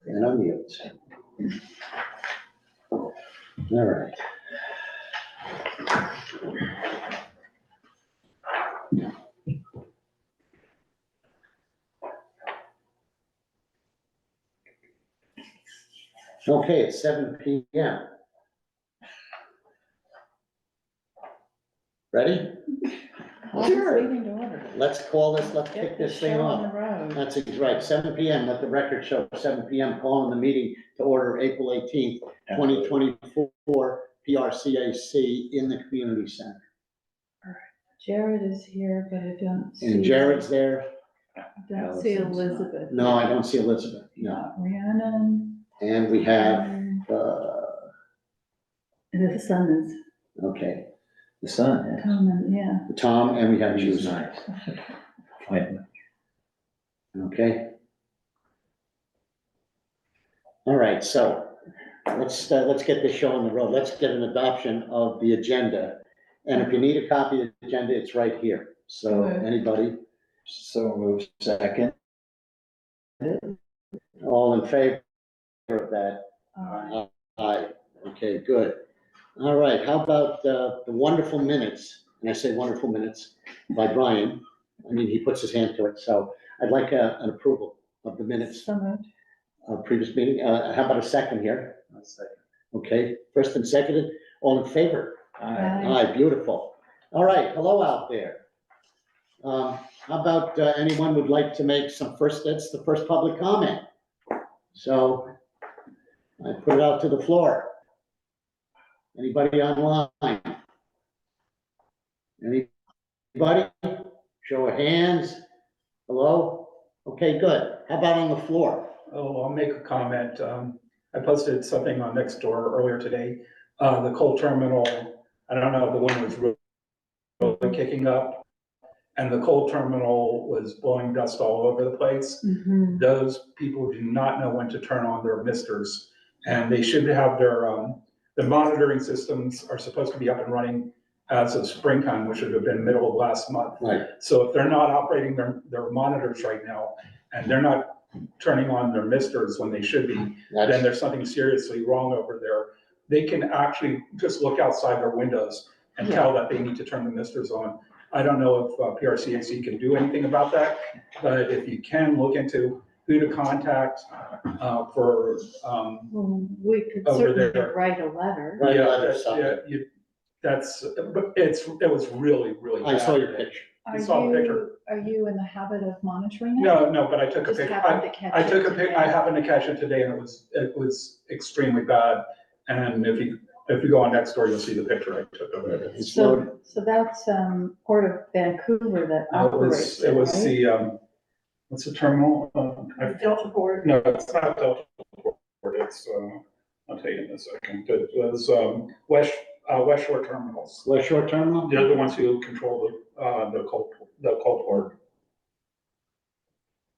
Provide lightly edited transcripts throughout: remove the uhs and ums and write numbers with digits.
And unmute. All right. Okay, it's 7 p.m. Ready? Sure. Let's call this, let's kick this thing off. Road. That's right, 7 p.m. Let the record show 7 p.m. calling the meeting to order April 18th, 2024, PRCAC in the community center. Jared is here, but I don't see. And Jared's there. I don't see Elizabeth. No, I don't see Elizabeth. No. Rhiannon. And we have, The son is. okay, The son, Yeah. Tom, and we have he's you. nice. Fine. Okay. All right, so let's get this show on the road. Let's get an adoption of the agenda. And if you need a copy of the agenda, it's right here. So anybody? So move second. All in favor of that? Aye. Okay, good. All right, how about the wonderful minutes? And I say wonderful minutes by Brian. I mean, he puts his hand to it. So I'd like an approval of the minutes of previous meeting. How about a second here? A second. Okay, first and seconded. All in favor? Aye. Aye, beautiful. All right, hello out there. How about anyone would like to make that's the first public comment. So I put it out to the floor. Anybody online? Anybody? Show of hands. Hello? Okay, good. How about on the floor? Oh, I'll make a comment. I posted something on Nextdoor earlier today. The coal terminal, I don't know, the wind was really kicking up, and the coal terminal was blowing dust all over the place. Mm-hmm. Those people do not know when to turn on their misters, and they should have their monitoring systems are supposed to be up and running as of springtime, which should have been middle of last month. Right. So if they're not operating their monitors right now, and they're not turning on their misters when they should be, then there's something seriously wrong over there. They can actually just look outside their windows and tell that they need to turn the misters on. I don't know if PRCAC can do anything about that, but if you can, look into who to contact for. We could Over certainly there. write a letter. Right, Yeah, letter, something. but it was really, really bad. I saw your picture. Are You saw the picture. you in the habit of monitoring it? No, but I took a Just picture. happened to catch I it took a pic, today. I happened to catch it today, and it was extremely bad. And if you go on Nextdoor, you'll see the picture I took of it. It's loaded. So that's Port of Vancouver that operates It was right? the, what's the terminal? Delta Port. No, it's not Delta Port, it's, I'll tell you in a second. It was West Shore Terminals. West Shore Terminal? They're the ones who control the coal port.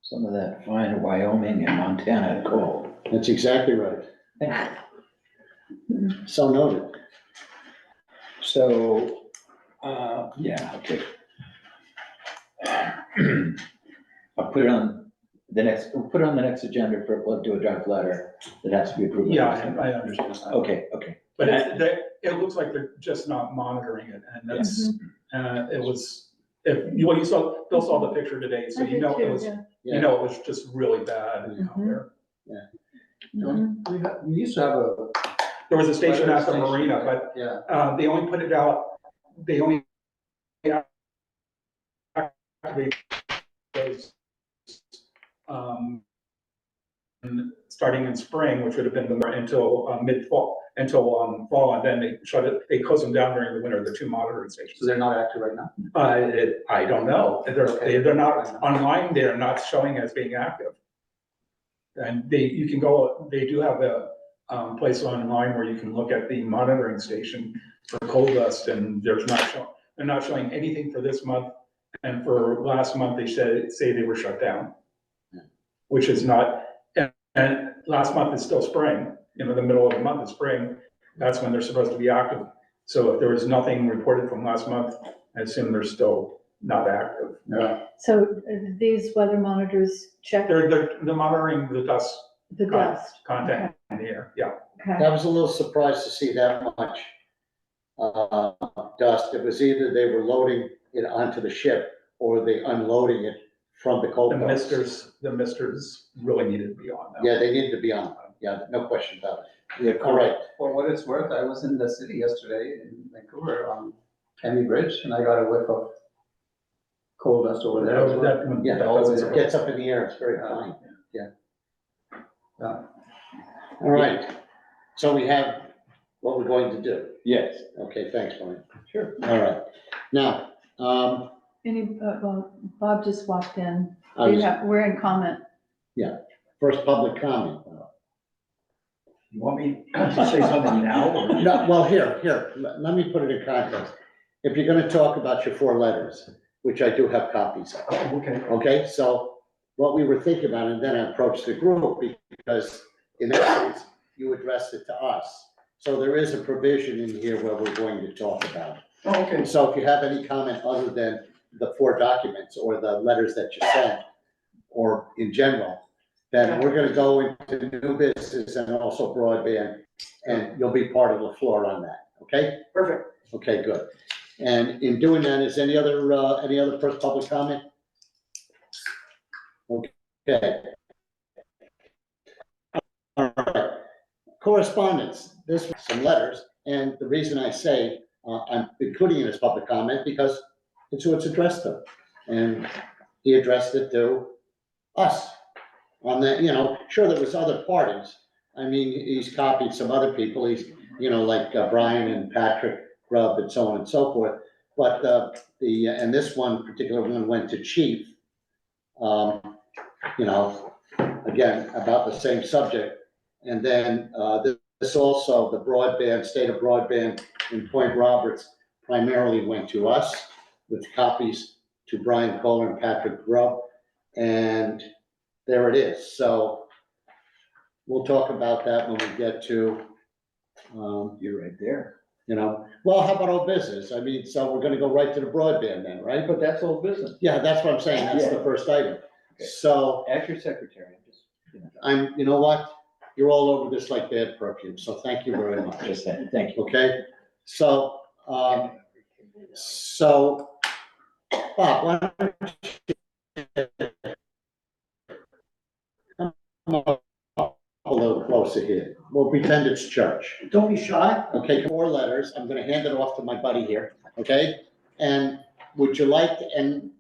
Some of that fine Wyoming and Montana coal. That's exactly right. So noted. So, yeah, okay. I'll put it on the next agenda we'll do a draft letter that has to be approved. Yeah, I understand that. Okay. But it looks like they're just not monitoring it, and that's, it was, Bill saw the picture today, so you know it was, you know, it was just really bad out there. We used to have There was a station at the marina, but they only put it out, they only activated those, starting in spring, which would have been until mid-fall, until fall, and then they shut it, they close them down during the winter, the two monitoring stations. So they're not active right now? I don't know. They're not online, they're not showing as being active. And you can go, they do have a place online where you can look at the monitoring station for coal dust, and they're not showing anything for this month. And for last month, they say they were shut down, which is not, and last month is still spring, the middle of the month is spring. That's when they're supposed to be active. So if there was nothing reported from last month, I assume they're still not active. Yeah. So these weather monitors check? They're monitoring the dust The dust. content in the air, yeah. Okay. I was a little surprised to see that much dust. It was either they were loading it onto the ship or they unloading it from the coal docks. The misters really needed to be on that. Yeah, they needed to be on. Yeah, no question about it. Yeah, All right. For what it's worth, I was in the city yesterday in Vancouver on Kenny Bridge, and I got a whiff of coal dust over there as well. Yeah, that doesn't it gets up in the air. It's very fine. Yeah. All right. So we have what we're going to do. yes, Okay, thanks, Brian. sure. All right. Now, Well, Bob just walked in. I was, We're in comment. first public comment. You want me to say something now? or- No, well, here, let me put it in context. If you're gonna talk about your 4 letters, which I do have copies of, Oh, okay. okay? So what we were thinking about, and then I approached the group, because in essence, you addressed it to us. So there is a provision in here where we're going to talk about it. Oh, okay. So if you have any comment other than the 4 documents or the letters that you sent, or in general, then we're gonna go into new business and also broadband, and you'll be part of the floor on that, okay? Perfect. Okay, good. And in doing that, is any other first public comment? Okay. All right. Correspondence, this was some letters, and the reason I say I'm including it as public comment because it's who it's addressed to. And he addressed it to us on that, sure, there was other parties. I mean, he's copied some other people, like Brian and Patrick Grubb and so on and so forth. But and this one particular one went to Chief, again, about the same subject. And then this also, the broadband, state of broadband in Point Roberts primarily went to us with copies to Brian Kohler and Patrick Grubb. And there it is. So we'll talk about that when we get to, You're right there. well, how about old business? I mean, so we're gonna go right to the broadband then, right? But that's old business. Yeah, that's what I'm saying. That's the first item. Okay. So Ask your secretary, you know what? You're all over this like bad perfume, so thank you very much. just saying, thank you. Okay, so, Bob, why don't you come a little closer here? We'll pretend it's church. Don't be shy. Okay, 4 letters. I'm gonna hand it off to my buddy here, okay? And would you like, and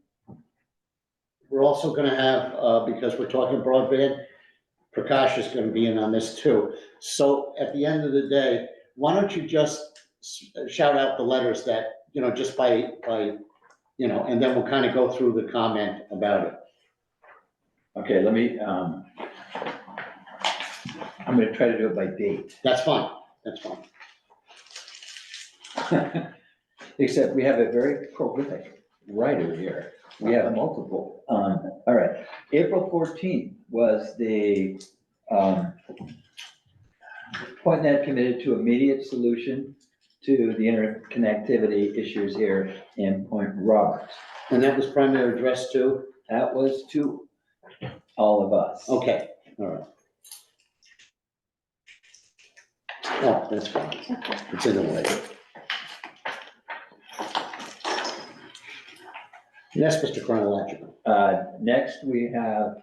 we're also gonna have, because we're talking broadband, PRCAC is gonna be in on this too. So at the end of the day, why don't you just shout out the letters that, just by, and then we'll kind of go through the comment about it. Okay, let me, I'm gonna try to do it by date. That's fine, that's fine. Except we have a very prolific writer here. We have multiple. All right, April 14th was the point that committed to immediate solution to the interconnectivity issues here in Point Roberts. And that was primarily addressed to, That was to all of us. okay, all right. Oh, that's fine, it's in the way. Yes, Mr. Chronological. Next, we have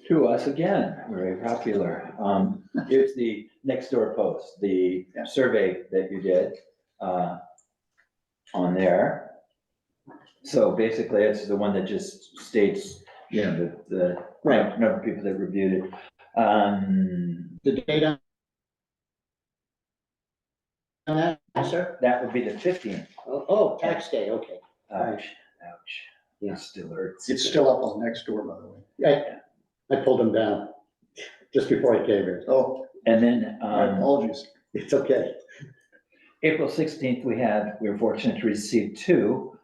to us again, very popular. It's the next door post, the survey that you did on there. So basically, it's the one that just states, the Right. number of people that reviewed it. The date on that, sir? That would be the 15th. Oh, tax day, okay. Ouch. Yeah. It still hurts. It's still up on next door, by the way. Yeah, I pulled him down just before I came here. Oh, And then, my apologies. It's okay. April 16th, we were fortunate to receive 2.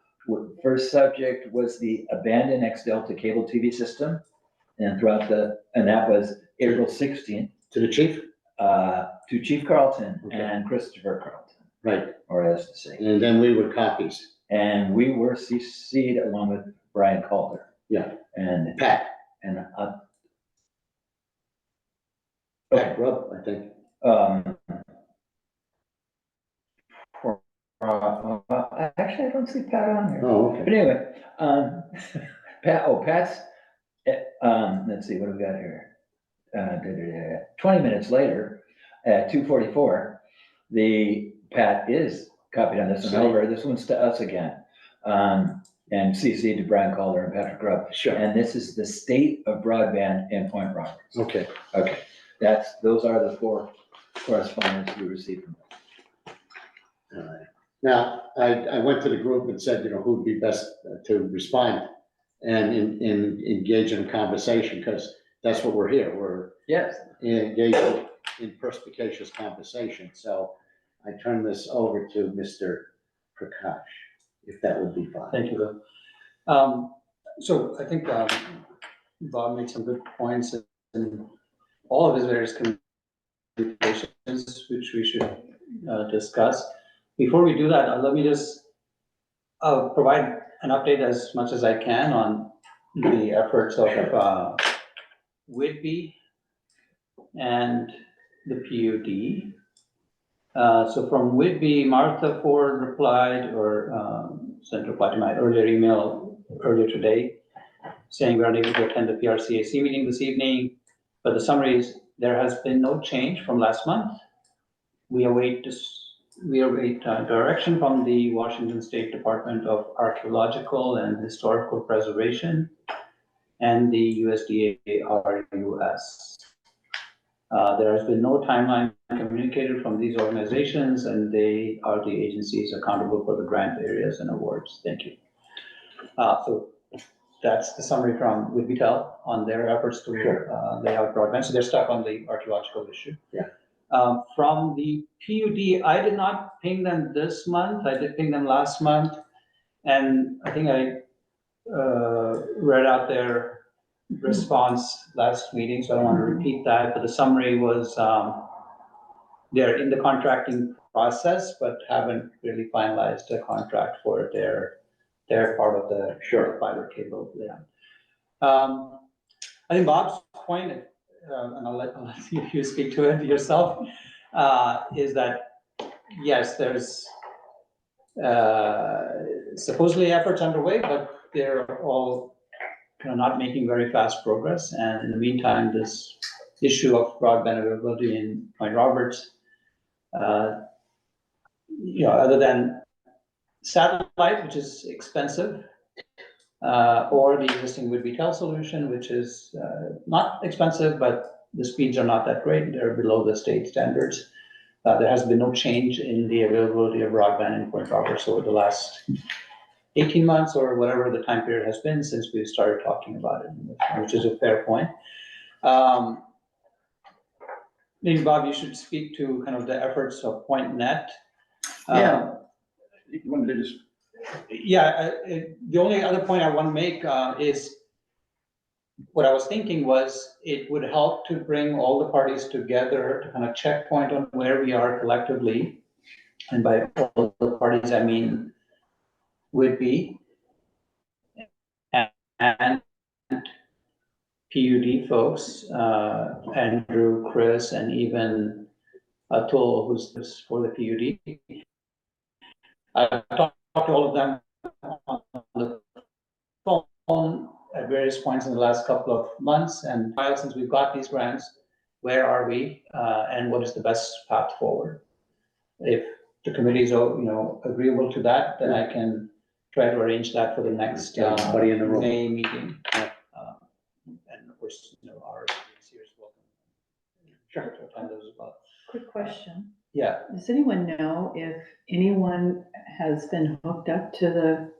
First subject was the abandoned ex-Delta cable TV system. And that was April 16th, To the chief? to Chief Carlton Okay. and Christopher Carlton, Right, or as to say. and then we were copies. And we were CC'd along with Brian Calder. Yeah. And Pat, Pat Grubb, I think. Actually, I don't see Pat on here. Oh, But okay. anyway, Pat's, let's see, what do we got here? 20 minutes later, at 2:44, Pat is copied on this one, however, this one's to us again. And CC to Brian Calder and Patrick Grubb. Sure. And this is the state of broadband in Point Roberts. Okay. Okay, those are the 4 correspondents we received from them. All right. Now, I went to the group and said, who would be best to respond and engage in a conversation, because that's what we're here. We're Yes. engaged in perspicacious conversation. So I turn this over to Mr. PRCAC, if that would be fine. Thank you, Bill. So I think Bob made some good points in all of his various communications, which we should discuss. Before we do that, let me just provide an update as much as I can on the efforts of Whitby and the PUD. So from Whitby, Martha Ford replied, or sent a reply to my earlier email earlier today, saying we're unable to attend the PRCAC meeting this evening, but the summary is there has been no change from last month. We await direction from the Washington State Department of Archaeological and Historical Preservation and the USDA RUS. There has been no timeline communicated from these organizations, and they are the agencies accountable for the grant areas and awards. Thank you. So that's the summary from Whitby-Tel on their efforts to lay out broadband. So they're stuck on the archaeological issue. Yeah. From the PUD, I did not ping them this month. I did ping them last month. And I think I read out their response last meeting, so I don't want to repeat that. But the summary was they're in the contracting process, but haven't really finalized a contract for their part of the fiber cable layout. I think Bob's point, and I'll let you speak to it yourself, is that yes, there's supposedly efforts underway, but they're all not making very fast progress. And in the meantime, this issue of broadband availability in Point Roberts, other than satellite, which is expensive, or the existing Whitby-Tel solution, which is not expensive, but the speeds are not that great. They're below the state standards. There has been no change in the availability of broadband in Point Roberts over the last 18 months or whatever the time period has been since we started talking about it, which is a fair point. Maybe Bob, you should speak to kind of the efforts of PointNet. Yeah. You wanted to just. Yeah, the only other point I want to make is what I was thinking was it would help to bring all the parties together to kind of checkpoint on where we are collectively. And by all the parties, I mean Whitby and PUD folks, Andrew, Chris, and even Atul, who's for the PUD. I've talked to all of them on the phone at various points in the last couple of months, and since we've got these grants, where are we, and what is the best path forward? If the committee is, agreeable to that, then I can try to arrange that for the next Everybody in the room. May meeting. And of course, our serious welcome. Sure. To attend those as well. Quick question. Yeah. Does anyone know if anyone has been hooked up to the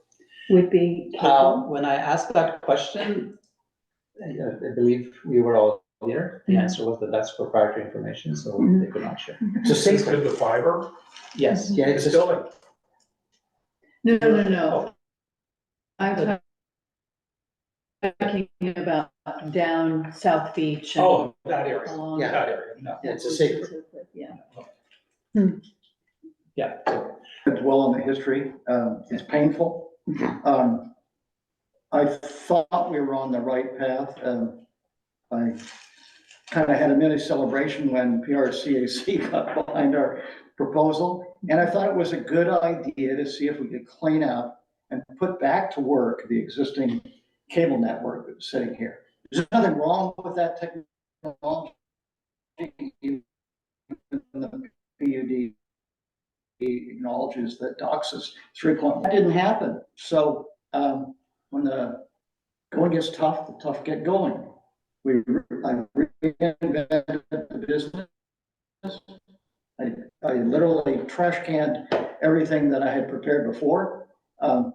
Whitby cable? When I asked that question, I believe we were all there. The answer was that that's proprietary information, so they could not share. It's a Since secret. the fiber, Yes. Yeah, it's it's still, No. I'm talking about down South Beach. and that area, along- Yeah. that area, no. Yeah, it's a secret. Yeah. Yeah. Dwell on the history. It's painful. I thought we were on the right path. I kind of had a mini celebration when PRCAC got behind our proposal. And I thought it was a good idea to see if we could clean up and put back to work the existing cable network that's sitting here. There's nothing wrong with that technology. Even the PUD acknowledges that DOCSIS 3.1 didn't happen. So when the going gets tough, the tough get going. I reinvented the business. I literally trash canned everything that I had prepared before, and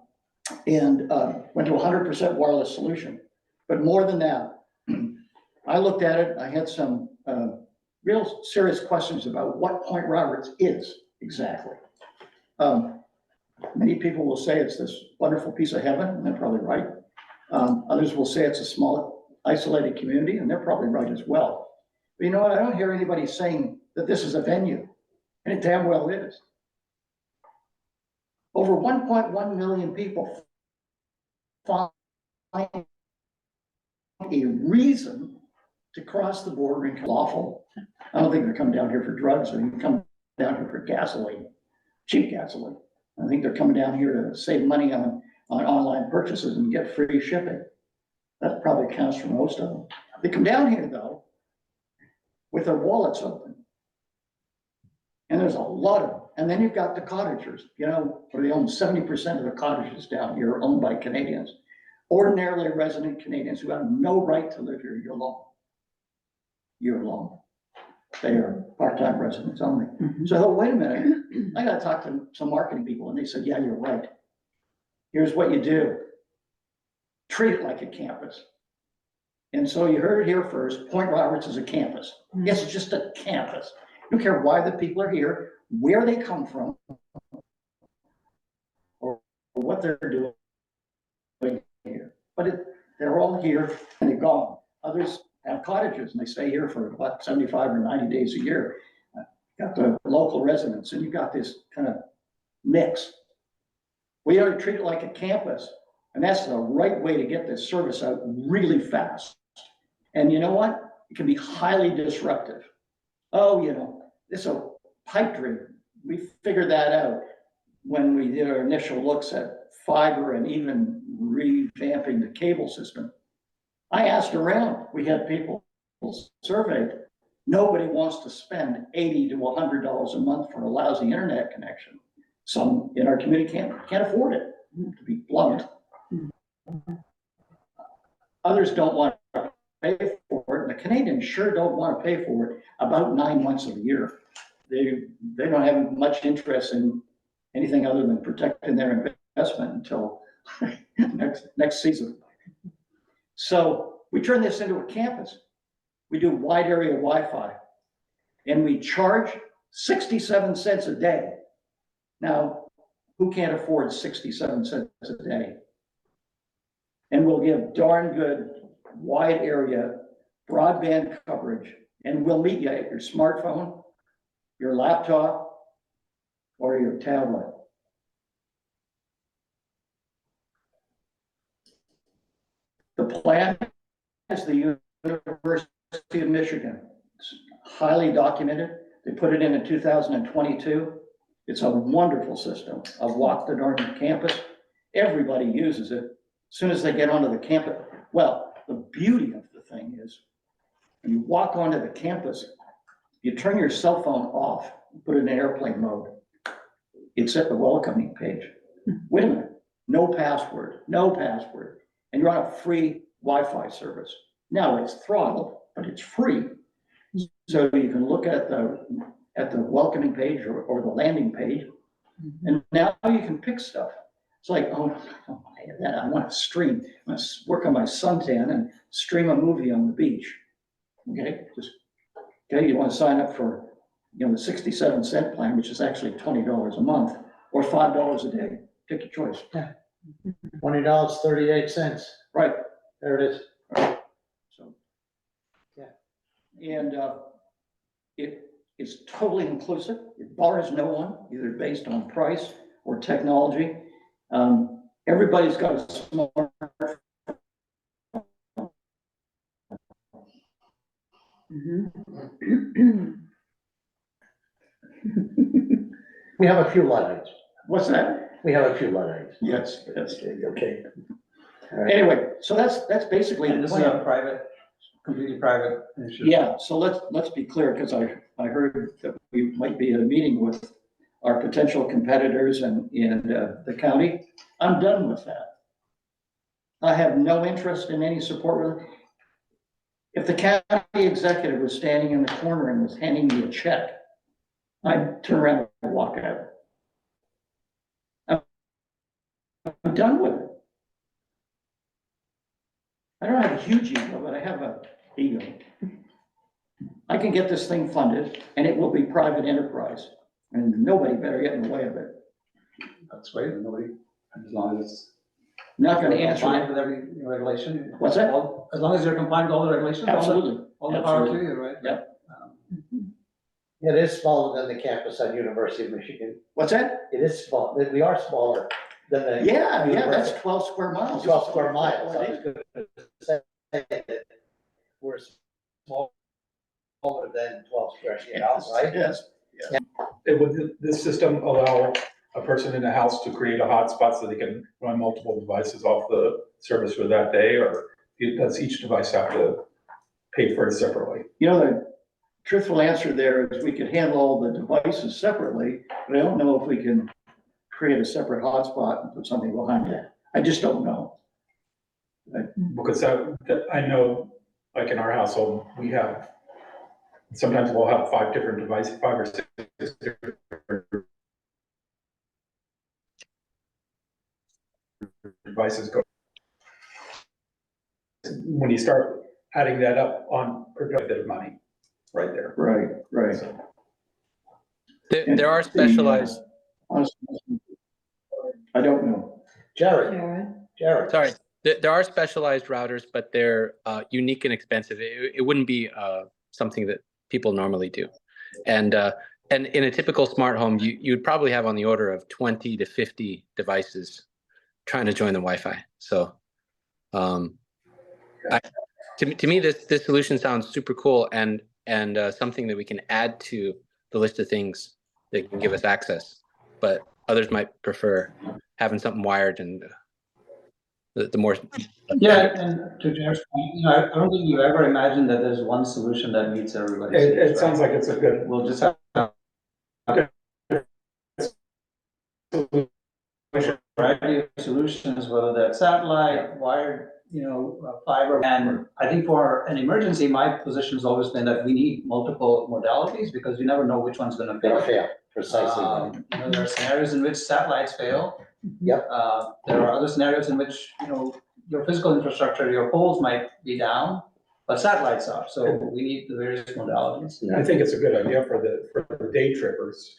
went to 100% wireless solution. But more than that, I looked at it. I had some real serious questions about what Point Roberts is exactly. Many people will say it's this wonderful piece of heaven, and they're probably right. Others will say it's a small, isolated community, and they're probably right as well. But you know what? I don't hear anybody saying that this is a venue, and it damn well is. Over 1.1 million people find a reason to cross the border and come lawful. I don't think they're coming down here for drugs. They're coming down here for gasoline, cheap gasoline. I think they're coming down here to save money on online purchases and get free shipping. That probably counts for most of them. They come down here though with their wallets open. And there's a lot of them. And then you've got the cottagers, you know, where they own 70% of the cottages down here are owned by Canadians. Ordinarily resident Canadians who have no right to live here year long. Year long. They are part-time residents only. So I thought, wait a minute, I gotta talk to some marketing people. And they said, yeah, you're right. Here's what you do. Treat it like a campus. And so you heard it here first, Point Roberts is a campus. It's just a campus. I don't care why the people are here, where they come from, or what they're doing here. But they're all here and they're gone. Others have cottages and they stay here for about 75 or 90 days a year. Got the local residents and you've got this kind of mix. We ought to treat it like a campus, and that's the right way to get this service out really fast. And you know what? It can be highly disruptive. Oh, you know, this is a pipe dream. We figured that out when we did our initial looks at fiber and even revamping the cable system. I asked around, we had people surveyed. Nobody wants to spend $80 to $100 a month for a lousy internet connection. Some in our community can't afford it, to be blunt. Others don't want to pay for it. And the Canadians sure don't want to pay for it about 9 months of the year. They don't have much interest in anything other than protecting their investment until next season. So we turn this into a campus. We do wide area Wi-Fi and we charge 67 cents a day. Now, who can't afford 67 cents a day? And we'll give darn good wide area broadband coverage, and we'll meet you at your smartphone, your laptop, or your tablet. The plan is the University of Michigan. It's highly documented. They put it in 2022. It's a wonderful system of walk the darn campus. Everybody uses it as soon as they get onto the campus. Well, the beauty of the thing is when you walk onto the campus, you turn your cell phone off, put it in airplane mode. It's at the welcoming page. Wait a minute, no password, no password. And you're on a free Wi-Fi service. Now it's throttled, but it's free. So you can look at the welcoming page or the landing page. And now you can pick stuff. It's like, oh I want to stream. I want to work on my suntan and stream a movie on the beach. Okay, you want to sign up for, the 67-cent plan, which is actually $20 a month, or $5 a day. Pick your choice. $20.38. Right. There it is. So, yeah. And it is totally inclusive. It bars no one, either based on price or technology. Everybody's got a smart. Mhm. We have a few line items. What's that? We have a few line items. Yes, yes. Okay. All right. Anyway, so that's basically And the this is a plan. private, completely private initiative. Yeah, so let's be clear, because I heard that we might be at a meeting with our potential competitors in the county. I'm done with that. I have no interest in any support. If the county executive was standing in the corner and was handing me a check, I'd turn around and walk out. I'm done with it. I don't have a huge ego, but I have a ego. I can get this thing funded and it will be private enterprise and nobody better get in the way of it. That's great, nobody, as long as Not gonna you're answer compliant it. with every regulation. What's that? As long as you're compliant with all the regulations, Absolutely. all the power to Absolutely. you, right? Yep. It is smaller than the campus at University of Michigan. What's that? It is small, we are smaller than the. Yeah, that's University. 12 square miles. 12 square miles. I was gonna say that we're smaller than 12 square, right? Yes. Would this system allow a person in a house to create a hotspot so they can run multiple devices off the service for that day, or does each device have to pay for it separately? You know, the truthful answer there is we could handle all the devices separately, but I don't know if we can create a separate hotspot and put something behind it. I just don't know. Because I know, like in our household, we have, sometimes we'll have 5 different devices, 5 or 6 different devices go. When you start adding that up on per bit of money, right there. Right. So, There are specialized, Honestly, I don't know. Jared. sorry, there are specialized routers, but they're unique and expensive. It wouldn't be something that people normally do. And in a typical smart home, you'd probably have on the order of 20 to 50 devices trying to join the Wi-Fi. So to me, this solution sounds super cool and something that we can add to the list of things that can give us access. But others might prefer having something wired and the more. Yeah, and to Jared's point, I don't think you ever imagined that there's one solution that meets everybody's needs. it sounds like it's a good. We'll just have a variety of solutions, whether that's satellite, wired, fiber. And I think for an emergency, my position has always been that we need multiple modalities because you never know which one's gonna Gonna fail. fail, precisely. There are scenarios in which satellites fail. Yep. There are other scenarios in which, your physical infrastructure, your poles might be down, but satellites are, so we need the various modalities. I think it's a good idea for the day trippers,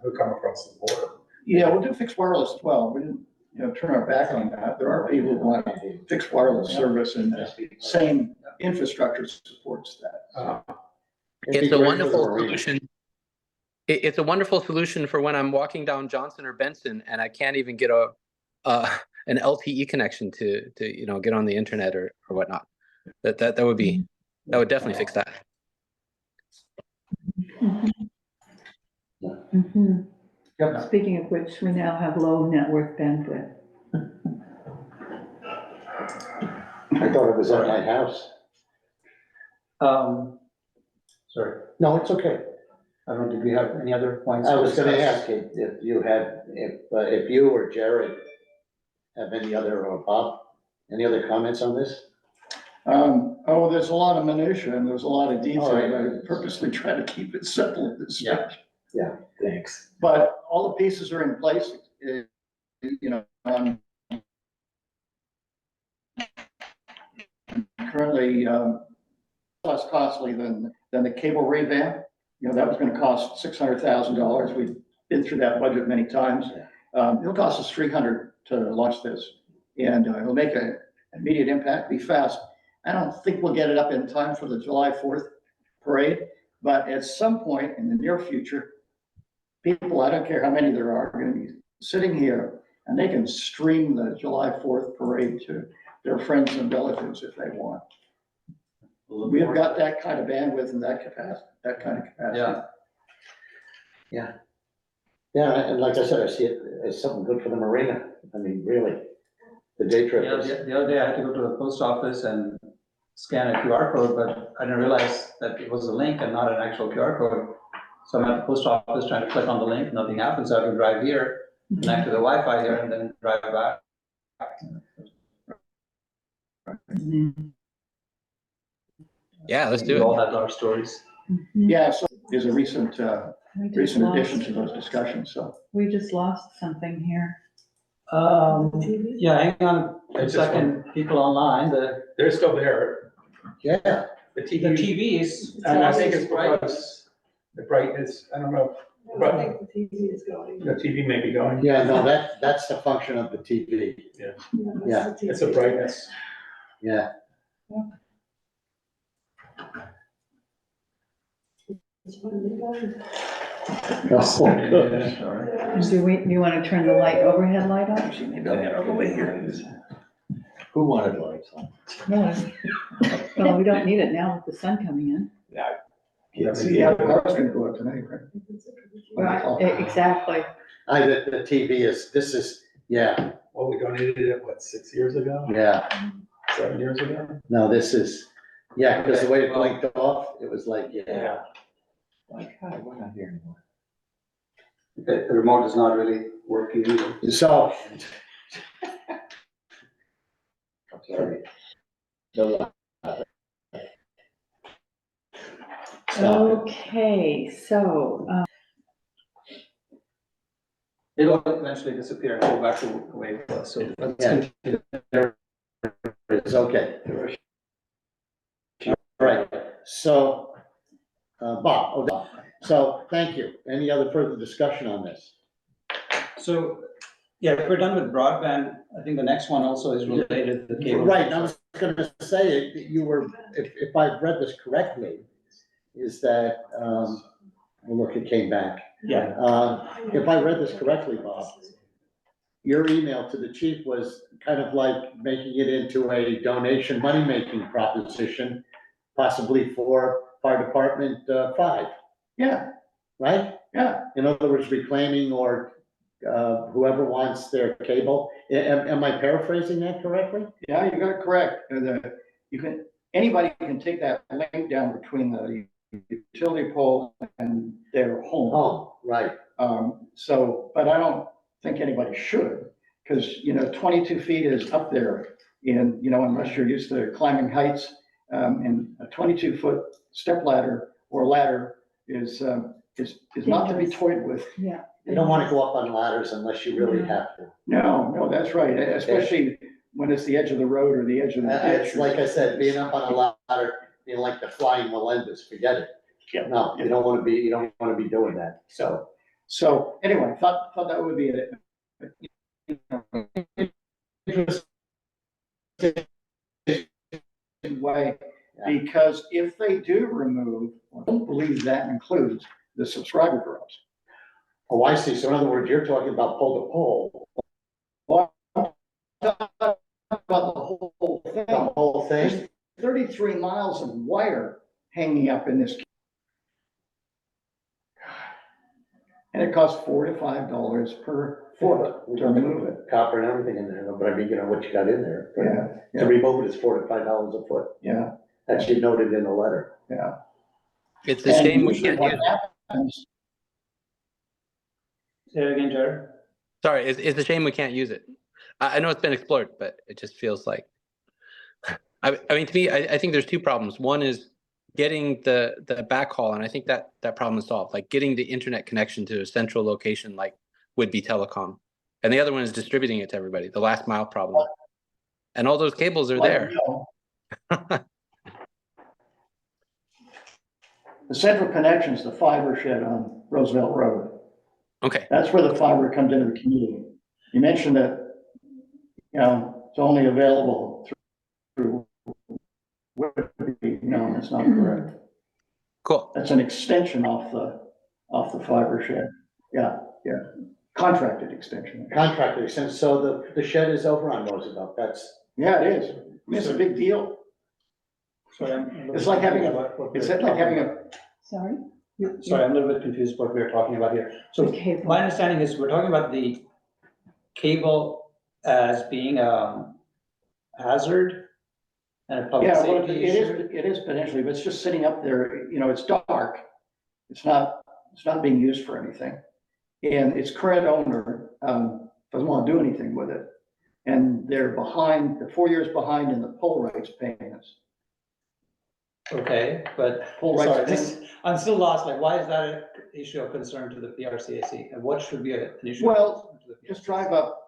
who come across the border. Yeah, we'll do fixed wireless as well. We didn't, turn our back on that. There are people who want fixed wireless service and the same infrastructure supports that. It's a wonderful solution. It's a wonderful solution for when I'm walking down Johnson or Benson and I can't even get an LTE connection to get on the internet or whatnot. That would definitely fix that. Mhm. Yep. Speaking of which, we now have low network bandwidth. I thought it was at my house. Sorry, No, it's okay. I don't know, did we have any other points? I was gonna discuss? ask if you had, if you or Jared have any other, or Bob, any other comments on this? There's a lot of minutia and there's a lot of detail. All right. I purposely try to keep it simple at this Yeah. stage. Yeah, thanks. But all the pieces are in place, currently, less costly than the cable revamp. That was gonna cost $600,000. We've been through that budget many times. It'll cost us $300 to launch this. And it'll make an immediate impact, be fast. I don't think we'll get it up in time for the July 4th parade, but at some point in the near future, people, I don't care how many there are gonna be sitting here and they can stream the July 4th parade to their friends and relatives if they want. we've got that kind of bandwidth and that capacity, that kind of capacity. Yeah. Yeah, and like I said, I see it as something good for the marina. I mean, really, the day trip Yeah, is. the other day I had to go to the post office and scan a QR code, but I didn't realize that it was a link and not an actual QR code. So I'm at the post office trying to click on the link, nothing happens, so I have to drive here, connect to the Wi-Fi here, and then drive back. Yeah, let's do We all it. had our stories. Yeah, so is a recent, We just recent addition lost- to those discussions, so. We just lost something here. Yeah, hang on a It's just second, people online, They're still there. Yeah, The the TV, TVs. and I think it's Right. because the brightness, I don't know, but the TV is going. the TV may be going. yeah, no, that's the function of the TV. Yeah. It's a brightness. Yeah, oh, good. Do you want to turn the light, overhead light on? Actually, maybe I'll get out of the way here. Who wanted lights on? No, well, we don't need it now with the sun coming in. Yeah, power's gonna go up tonight, right? Right, exactly. The TV is, this is, yeah, Well, we donated it, what, 6 years ago, yeah, 7 years ago? no, this is, yeah, because the way it blinked off, it was like, yeah. Like, hi, we're not here anymore. The remote is not really working either. So. I'm sorry. No. Stop Okay, so, It'll eventually disappear and go back to the way it was, so let's Yeah. continue. It's okay. All right, so, Bob, so thank you. Any other further discussion on this? So, yeah, if we're done with broadband, I think the next one also is related to the cable. Right, I was gonna say, you were, if I've read this correctly, is that, well, look, it came back. Yeah, If I read this correctly, Bob, your email to the chief was kind of like making it into a donation, money-making proposition, possibly for Fire Department 5, Yeah, right? yeah, In other words, reclaiming or whoever wants their cable. Am I paraphrasing that correctly? yeah, you got it correct. Anybody can take that link down between the utility pole and their home. Oh, right. So, but I don't think anybody should, because, 22 feet is up there in, unless you're used to climbing heights. And a 22-foot step ladder or ladder is not to be toyed with. yeah. You don't want to go up on ladders unless you really have to. No, that's right, especially when it's the edge of the road or the edge of the ditch. It's like I said, being up on a ladder, being like the flying Melendez, forget it. Yeah. No, you don't want to be doing that, so. So anyway, thought that would be a way, because if they do remove, I don't believe that includes the subscriber drops. Oh, I see, so in other words, you're talking about pole to pole, About the whole thing. the whole thing? There's 33 miles of wire hanging up in this. And it costs $4 to $5 per foot to remove it. Copper and everything in there, but I mean, what you got in there. Yeah, To remove it is $4 to $5 a foot, yeah, that should noted in the letter. yeah. It's a shame we can't use it. Happens, say it again, Jared. Sorry, it's a shame we can't use it. I know it's been explored, but it just feels like, I mean, to me, I think there's two problems. One is getting the backhaul, and I think that problem is solved, like getting the internet connection to a central location like would be telecom. And the other one is distributing it to everybody, the last mile problem. And all those cables are there. The central connection is the fiber shed on Roosevelt Road. Okay, That's where the fiber comes into the community. You mentioned that, it's only available through Whitby. No, that's not correct. cool. That's an extension off the fiber shed. Yeah, contracted extension. Contractor, since, so the shed is over on Roosevelt, that's, Yeah, it is. I mean, it's a big deal. Sorry, I'm a little It's like having confused a- about what It's we're like having talking a, Sorry? about. Sorry, I'm a little bit confused what we're talking about here. So The cable. my understanding is we're talking about the cable as being a hazard and a public yeah, well, safety issue. it is potentially, but it's just sitting up there, it's dark. It's not being used for anything. And its current owner, doesn't want to do anything with it. And they're 4 years behind in the poll rights payments. Okay, but, Poll rights sorry, payments. I'm still lost, like, why is that an issue of concern to the PRCAC? And what should be an issue? Well, of concern to the Just PRCAC? drive up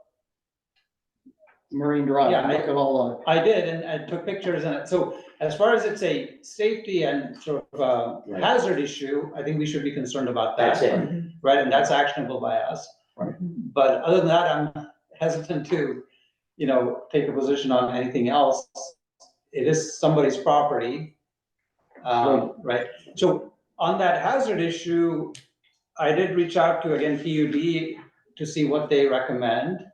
Marine Drive, Yeah, look at all I did, and I took pictures, and so as far as it's a safety and sort of Right. hazard issue, I think we should be concerned about that. That's it. Right, and that's actionable by us. Right. But other than that, I'm hesitant to, take a position on anything else. It is somebody's property. Right, so on that hazard issue, I did reach out to, again, PUD to see what they recommend.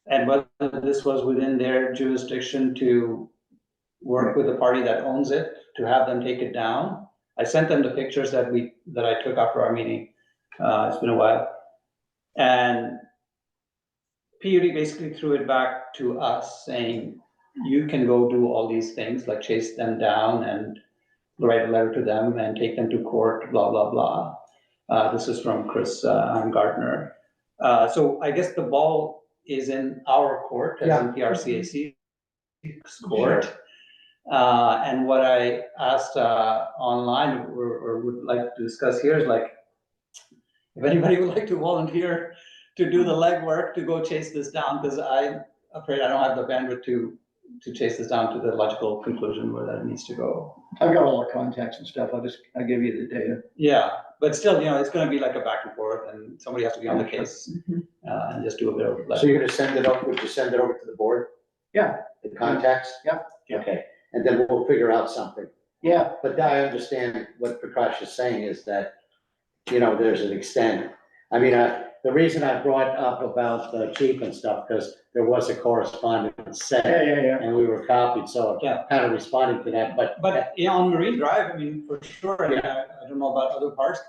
And whether this was within their jurisdiction to work with the party that owns it, to have them take it down. I sent them the pictures that I took after our meeting. It's been a while. And PUD basically threw it back to us saying, you can go do all these things, like chase them down and write a letter to them and take them to court, blah, blah, blah. This is from Chris Gardner. So I guess the ball is in our court, as in PRCAC's court. And what I asked online or would like to discuss here is like, if anybody would like to volunteer to do the legwork to go chase this down, because I'm afraid I don't have the bandwidth to chase this down to the logical conclusion where that needs to go. I've got all the contacts and stuff, I'll give you the data. Yeah, but still, it's gonna be like a back and forth, and somebody has to be on the case, and just do a bit of. So you're gonna send it up, would you send it over to the board? Yeah. The contacts? Yeah. Okay, and then we'll figure out something. Yeah, But I understand what Prakash is saying is that, there's an extent. I mean, the reason I brought up about the chief and stuff, because there was a correspondence set yeah. and we were copied, so Yeah. I'm kind of responding to that, but On Marine Drive, I mean, for sure, I don't know about other parts,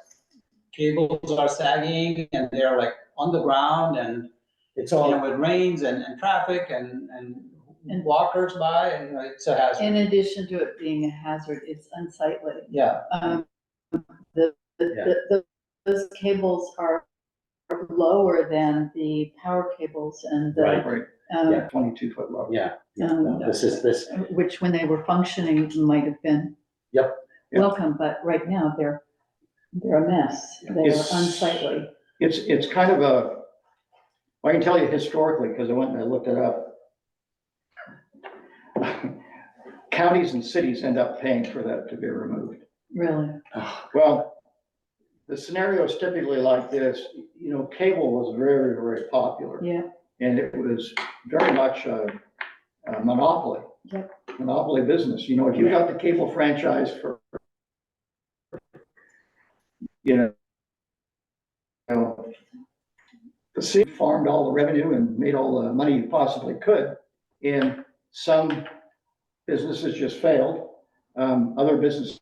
cables are sagging and they're like on the ground and, it's all, it rains and traffic and walkers by and it's a hazard. In addition to it being a hazard, it's unsightly. Yeah, Those cables are lower than the power cables and Right. Right, the, 22-foot level. yeah, no, this, which when they were functioning might have been Yep. Yeah. welcome, but right now they're a mess. They're It's- unsightly. It's kind of I can tell you historically, because I went and I looked it up. Counties and cities end up paying for that to be removed. Really. Well, the scenario is typically like this, cable was very, very popular. Yeah. And it was very much a monopoly. Yep. Monopoly business. If you got the cable franchise for, the city farmed all the revenue and made all the money you possibly could. And some businesses just failed. Other businesses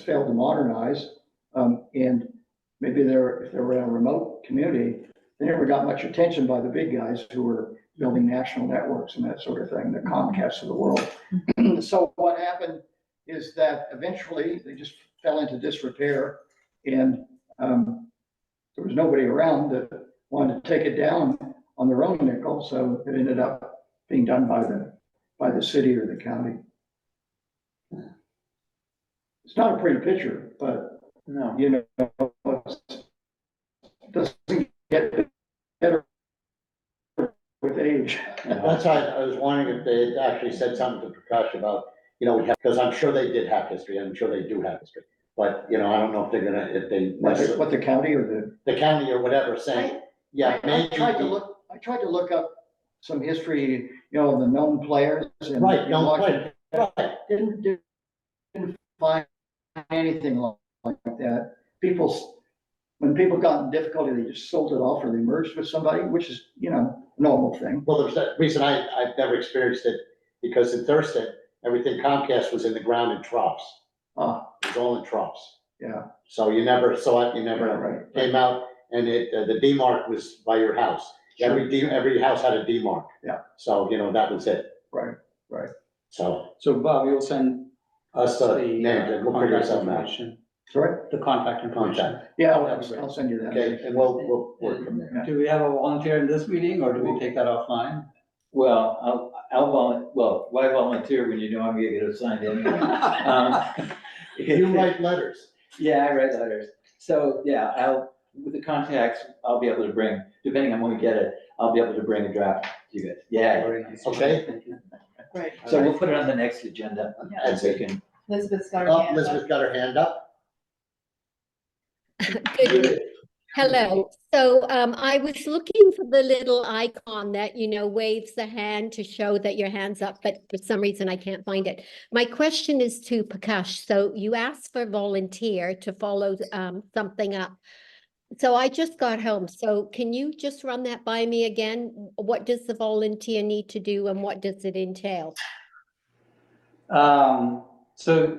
failed to modernize. And maybe if they were in a remote community, they never got much attention by the big guys who were building national networks and that sort of thing, the Comcasts of the world. So what happened is that eventually they just fell into disrepair, and there was nobody around that wanted to take it down on their own nickel, so it ended up being done by the city or the county. It's not a pretty picture, but no. it doesn't get better with age. That's why I was wondering if they had actually said something to Prakash about, because I'm sure they did have history, I'm sure they do have history. But, I don't know if they're gonna, if they, What the county or the county or whatever saying, yeah, I maybe. tried to look up some history, the known players and. Right, no, right. Didn't find anything like that. When people got in difficulty, they just sold it off or they merged with somebody, which is, a normal thing. Well, there's that reason I've never experienced it, because in Thurston, everything Comcast was in the ground in troughs. Oh, It was all in troughs. yeah, So you never saw it, you yeah, never right. came out, and the D-mark was by your house. Every house had a D-mark. Yeah. So, that was it. Right, right. So, So Bob, you'll send us the the names, and we'll figure contact something out. information, Sorry? the contact information. Contact, Yeah, That'd be great. I'll send you that. okay, and we'll work from there. Do we have a volunteer in this meeting, or do we take that offline? Well, why volunteer when you know I'm gonna get assigned anyway? You write letters. Yeah, I write letters. So, yeah, with the contacts, I'll be able to bring, depending on when we get it, I'll be able to bring a draft to you guys. Yeah, Very nice. Okay. Thank you. Right. so we'll put it on the next agenda. And we can, Elizabeth's got her Oh, hand up. Elizabeth got her hand up. Good. Hello. So I was looking for the little icon that, waves the hand to show that your hand's up, but for some reason I can't find it. My question is to Prakash. So you asked for volunteer to follow something up. So I just got home. So can you just run that by me again? What does the volunteer need to do and what does it entail? So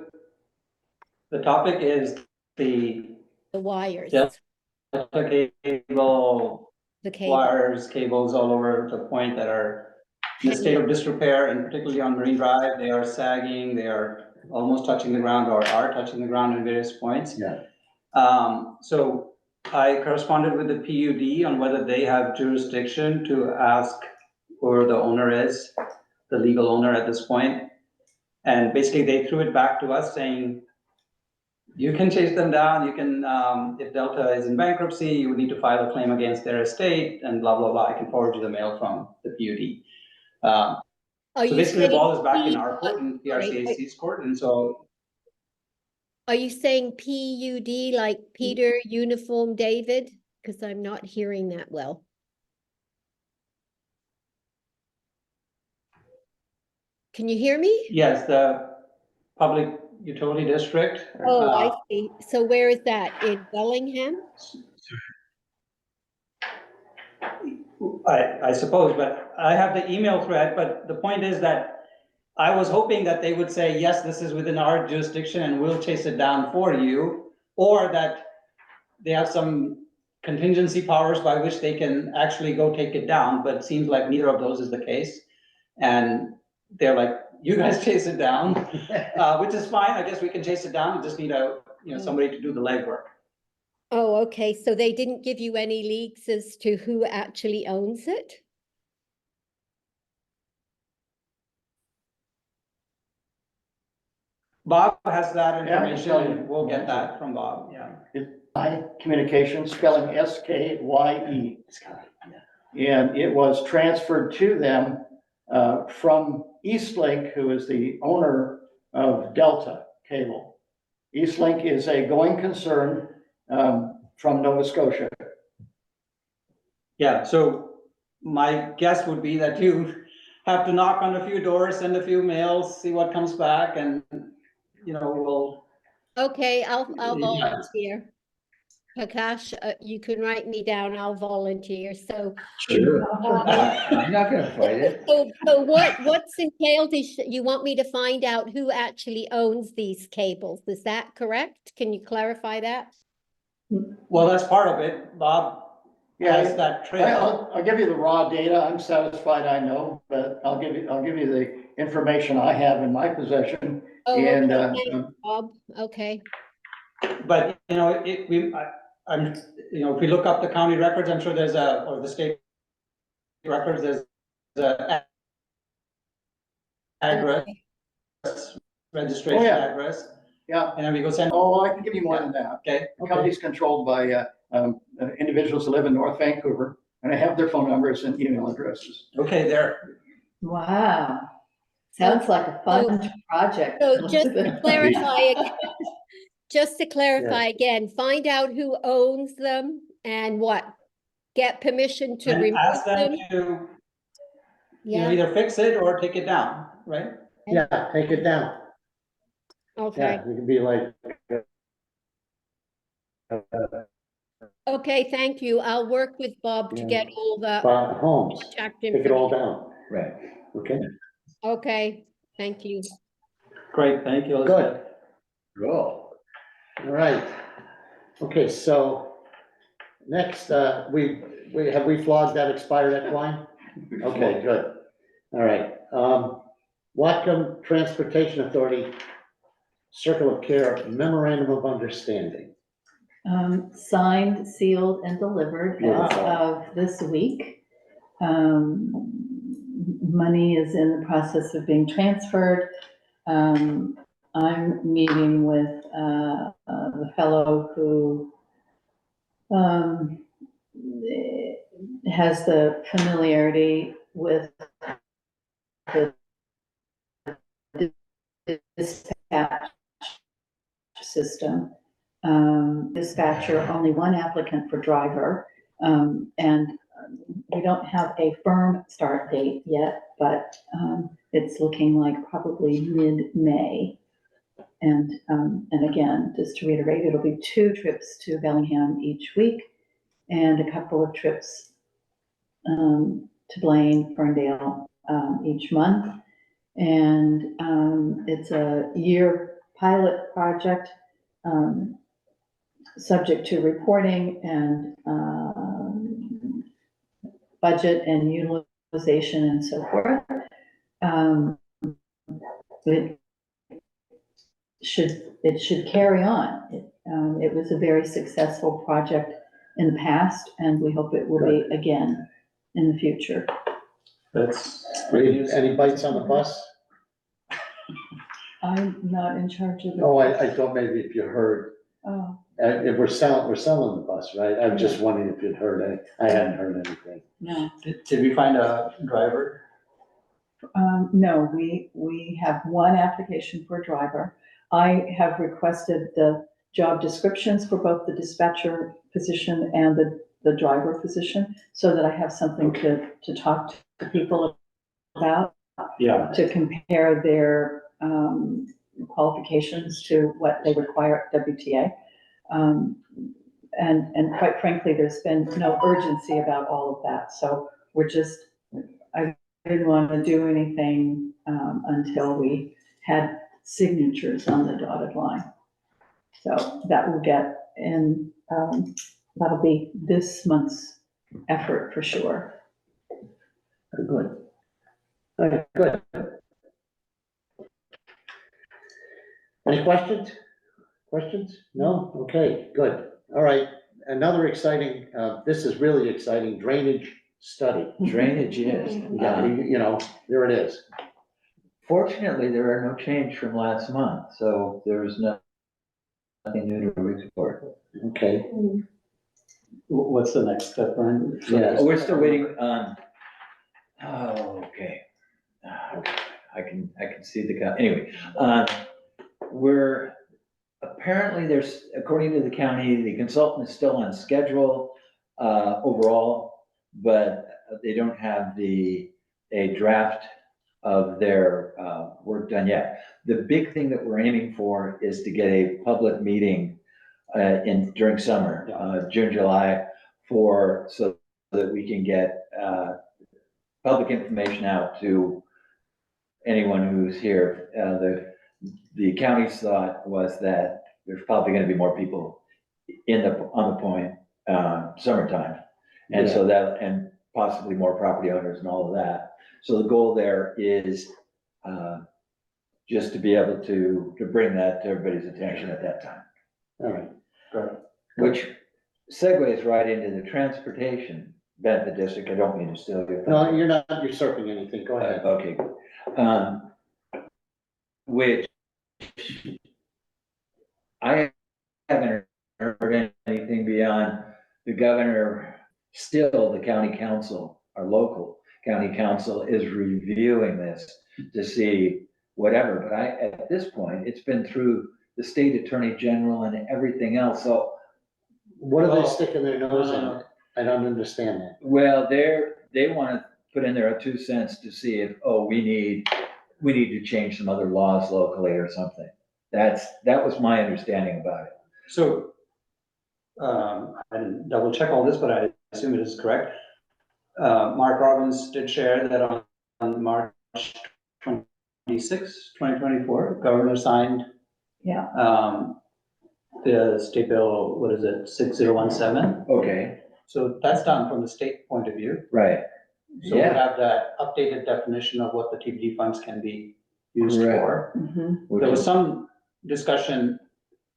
the topic is the The wires, Delta cable, the cable. wires, cables all over the point that are in a state of disrepair, and particularly on Marine Drive, they are sagging, they are almost touching the ground or are touching the ground in various points. Yeah. So I corresponded with the PUD on whether they have jurisdiction to ask who the owner is, the legal owner at this point. And basically they threw it back to us saying, you can chase them down, you can, if Delta is in bankruptcy, you would need to file a claim against their estate and blah, blah, blah. I can forward you the mail from the PUD. Are So you basically the saying ball is back in P- our court, in sorry, PRCAC's court, and so. Are you saying PUD like Peter Uniform David? Because I'm not hearing that well. Can you hear me? Yes, the Public Utility District. Oh, I see. So where is that? In Bellingham? I suppose, but I have the email thread, but the point is that I was hoping that they would say, yes, this is within our jurisdiction and we'll chase it down for you, or that they have some contingency powers by which they can actually go take it down, but it seems like neither of those is the case. And they're like, you guys chase it down, which is fine. I guess we can chase it down. We just need somebody to do the legwork. Oh, okay. So they didn't give you any leaks as to who actually owns it? Bob has that Yeah, I can information, tell you. and we'll get that from Bob, yeah. I Communications, spelling SKYE. And it was transferred to them from Eastlink, who is the owner of Delta Cable. Eastlink is a going concern from Nova Scotia. Yeah, so my guess would be that you have to knock on a few doors, send a few mails, see what comes back, and, we'll. Okay, I'll Yeah. volunteer. Prakash, you can write me down. I'll volunteer. So, Sure. I'm not gonna fight it. so what's entailed is you want me to find out who actually owns these cables. Is that correct? Can you clarify that? Well, that's part of it. Bob has Yeah, that trail. I'll give you the raw data. I'm satisfied I know, but I'll give you the information I have in my possession. Oh, And, okay, thanks, Bob. Okay. But, I'm, if we look up the county records, I'm sure there's or the state records, there's a address, registration Oh, yeah. address, Yeah, and then we go send, oh, I can give you more than that. okay? The county's controlled by individuals who live in North Vancouver, and I have their phone numbers and email addresses. Okay, there. Wow. Sounds like a fun project. So just to Elizabeth. clarify again, find out who owns them and what? Get permission to And remove ask them them? to, Yeah, either fix it or take it down, right? Yeah, take it down. okay. Yeah, it could be like, Okay, thank you. I'll work with Bob to Yeah. get all the homes, contact take it all information. down, Right. okay? Okay, thank you. Great, thank you. Good. Cool. All right. Okay, so next, we flogged that expired equine? Okay, good. All right. Whatcom Transportation Authority Circle of Care Memorandum of Understanding. Signed, sealed, and delivered as Beautiful. of this week. Money is in the process of being transferred. I'm meeting with the fellow who has the familiarity with the dispatch system. Dispatcher, only one applicant for driver. And we don't have a firm start date yet, but it's looking like probably mid-May. And again, just to reiterate, it'll be 2 trips to Bellingham each week and a couple of trips to Blaine, Ferndale each month. And it's a year pilot project, subject to reporting and budget and utilization and so forth. It should carry on. It was a very successful project in the past, and we hope it will be again in the future. That's Any bites on the bus? I'm not in charge of the. Oh, I thought maybe if you heard, Oh, if we're selling the bus, right? I was just wondering if you'd heard any, I hadn't heard anything. no. Did we find a driver? No, we have one application for a driver. I have requested the job descriptions for both the dispatcher position and the driver position, so that I have something to talk to people about, Yeah. to compare their qualifications to what they require at WTA. And quite frankly, there's been no urgency about all of that. So we're just, I didn't want to do anything until we had signatures on the dotted line. So that will get in, that'll be this month's effort for sure. Good. All right, good. Any questions? Questions? No? Okay, good. All right, another exciting, this is really exciting, drainage study. Drainage is. Yeah, you know, there it is. Fortunately, there are no change from last month, so there's nothing new to report. Okay. What's the next step, Brian? Yeah. Oh, we're still waiting on, okay. I can see anyway, apparently there's, according to the county, the consultant is still on schedule, overall, but they don't have a draft of their, work done yet. The big thing that we're aiming for is to get a public meeting, during summer, June, July, so that we can get, public information out to anyone who's here. The county's thought was that there's probably gonna be more people on the point, summertime. And so and possibly more property owners and all of that. So the goal there is, just to be able to bring that to everybody's attention at that time. All right. Good. Which segues right into the transportation benefit district. I don't mean to steal your. No, you're not usurping anything. Go ahead. Okay. Which I haven't heard anything beyond the governor, still the county council, our local county council is reviewing this to see whatever, but at this point, it's been through the state attorney general and everything else, so. What are they sticking their nose in? I don't understand that. Well, they want to put in their 2 cents to see if, we need to change some other laws locally or something. That was my understanding about it. So, I didn't double check all this, but I assume it is correct. Mark Robbins did share that on March 26, 2024, governor signed, Yeah, the state bill, what is it, 6017? Okay, So that's done from the state point of view. right. So we Yeah. have that updated definition of what the TBD funds can be used Correct. for. mhm. There was some discussion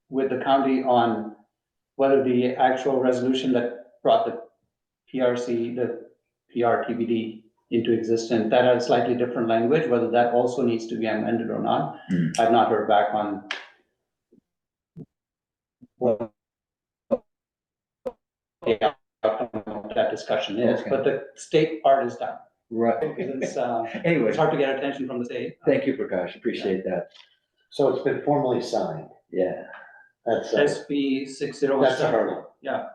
with the county on whether the actual resolution that brought the PRTBD into existence, that had slightly different language, whether that also needs to be amended or not. Hmm. I've not heard back on what the outcome of that discussion is, Okay. but the state part is done. Right. It's Anyway, hard to get attention from the state. thank you, Prakash, appreciate that. So it's been formally signed. Yeah. That's, SB 6017. that's a hurdle. Yeah.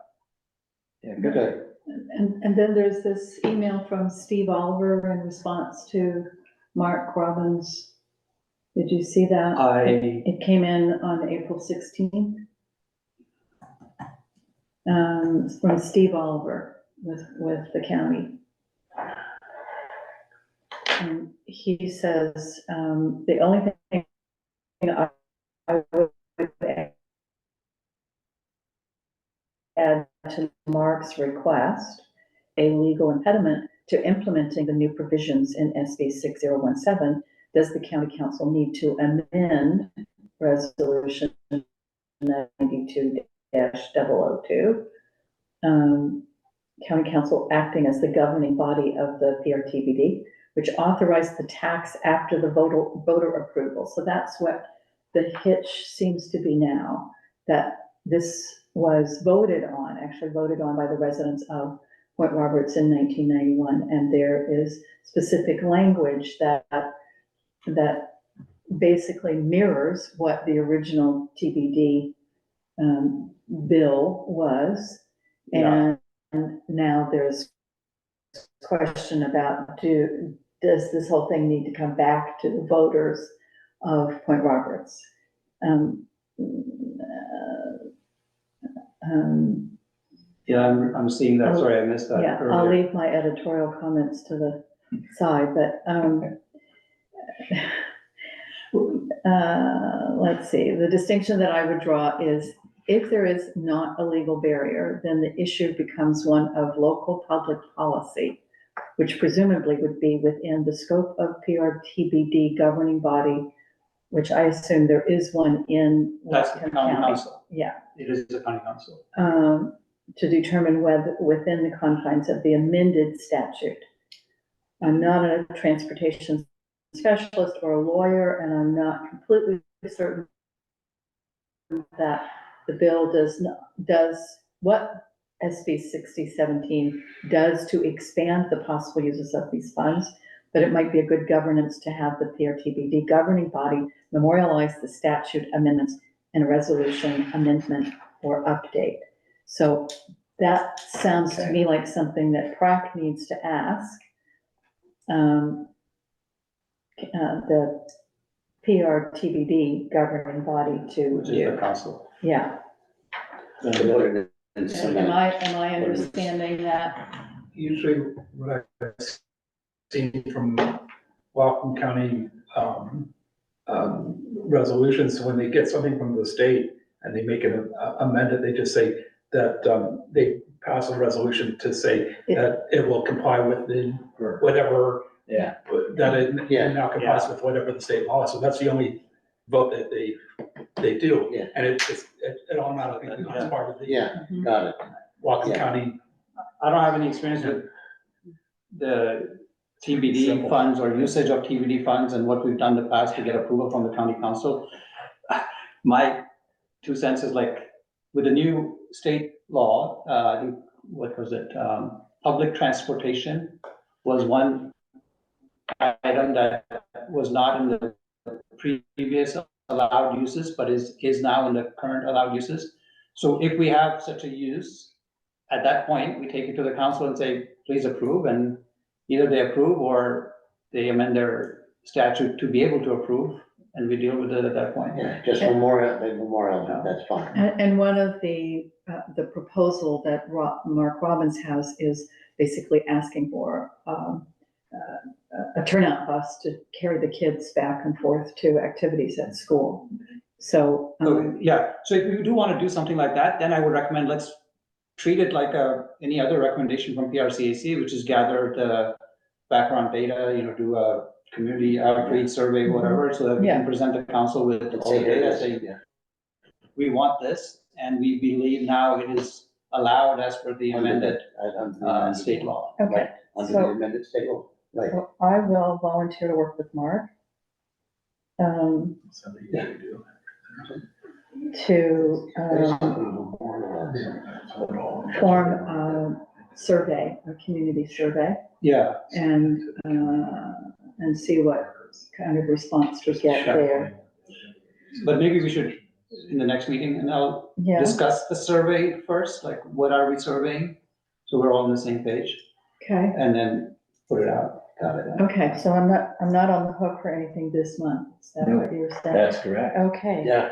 Yeah, good. Good. And then there's this email from Steve Oliver in response to Mark Robbins. Did you see that? It came in on April 16th. From Steve Oliver with the county. And he says, the only thing I would add to Mark's request, a legal impediment to implementing the new provisions in SB 6017, does the county council need to amend resolution 92-002? County council acting as the governing body of the PRTBD, which authorized the tax after the voter approval. So that's what the hitch seems to be now, that this was actually voted on by the residents of Point Roberts in 1991. And there is specific language that basically mirrors what the original TBD bill was. Yeah. And now there's question about, does this whole thing need to come back to the voters of Point Roberts? Yeah, I'm seeing that. Sorry, I missed that Yeah, I'll earlier. leave my editorial comments to the side, but, let's see, the distinction that I would draw is if there is not a legal barrier, then the issue becomes one of local public policy, which presumably would be within the scope of PRTBD governing body, which I assume there is one in That's the Whatcom county County. council. Yeah. It is the county council. To determine whether within the confines of the amended statute. I'm not a transportation specialist or a lawyer, and I'm not completely certain that the bill does what SB 6017 does to expand the possible uses of these funds, but it might be a good governance to have the PRTBD governing body memorialize the statute amendments in a resolution amendment or update. So that sounds to me like something that PRAC needs to ask. The PRTBD governing body to Which is the council. Yeah. To put it in cement. Am I understanding that? Usually what I've seen from Whatcom County, resolutions, when they get something from the state and they make an amendment, they just say that, they pass a resolution to say that it will comply with the whatever. Yeah. That it Yeah. now complies with whatever the state law is. So that's the only vote that they do. Yeah. And it automatically becomes part of the Yeah, got it. Whatcom Yeah. County. I don't have any experience with the TBD Simple. funds or usage of TBD funds and what we've done in the past to get approval from the county council. My 2 cents is like, with the new state law, I think, what was it? Public transportation was one item that was not in the previous allowed uses, but is now in the current allowed uses. So if we have such a use, at that point, we take it to the council and say, please approve, and either they approve or they amend their statute to be able to approve, and we deal with it at that point. Yeah, just memorial, that's fine. And one of the proposal that Mark Robbins has is basically asking for a turnout bus to carry the kids back and forth to activities at school. So, Okay, yeah, so if you do want to do something like that, then I would recommend, let's treat it like any other recommendation from PRCAC, which is gather the background data, do a community outreach survey, whatever, so that we can present the council with all the data, say, we want this, and we believe now it is allowed as per the amended state law. okay, Right, under the amended state law, right. so I will volunteer to work with Mark. Something you gotta do. To form a survey, a community survey, Yeah, and see what kind of response we get there. but maybe we should, in the next meeting, and I'll Yeah, discuss the survey first, like what are we surveying? So we're all on the same page, okay, and then put it out. Got it. okay, so I'm not on the hook for anything this month, is that No, what you're saying? That's correct. Okay, Yeah,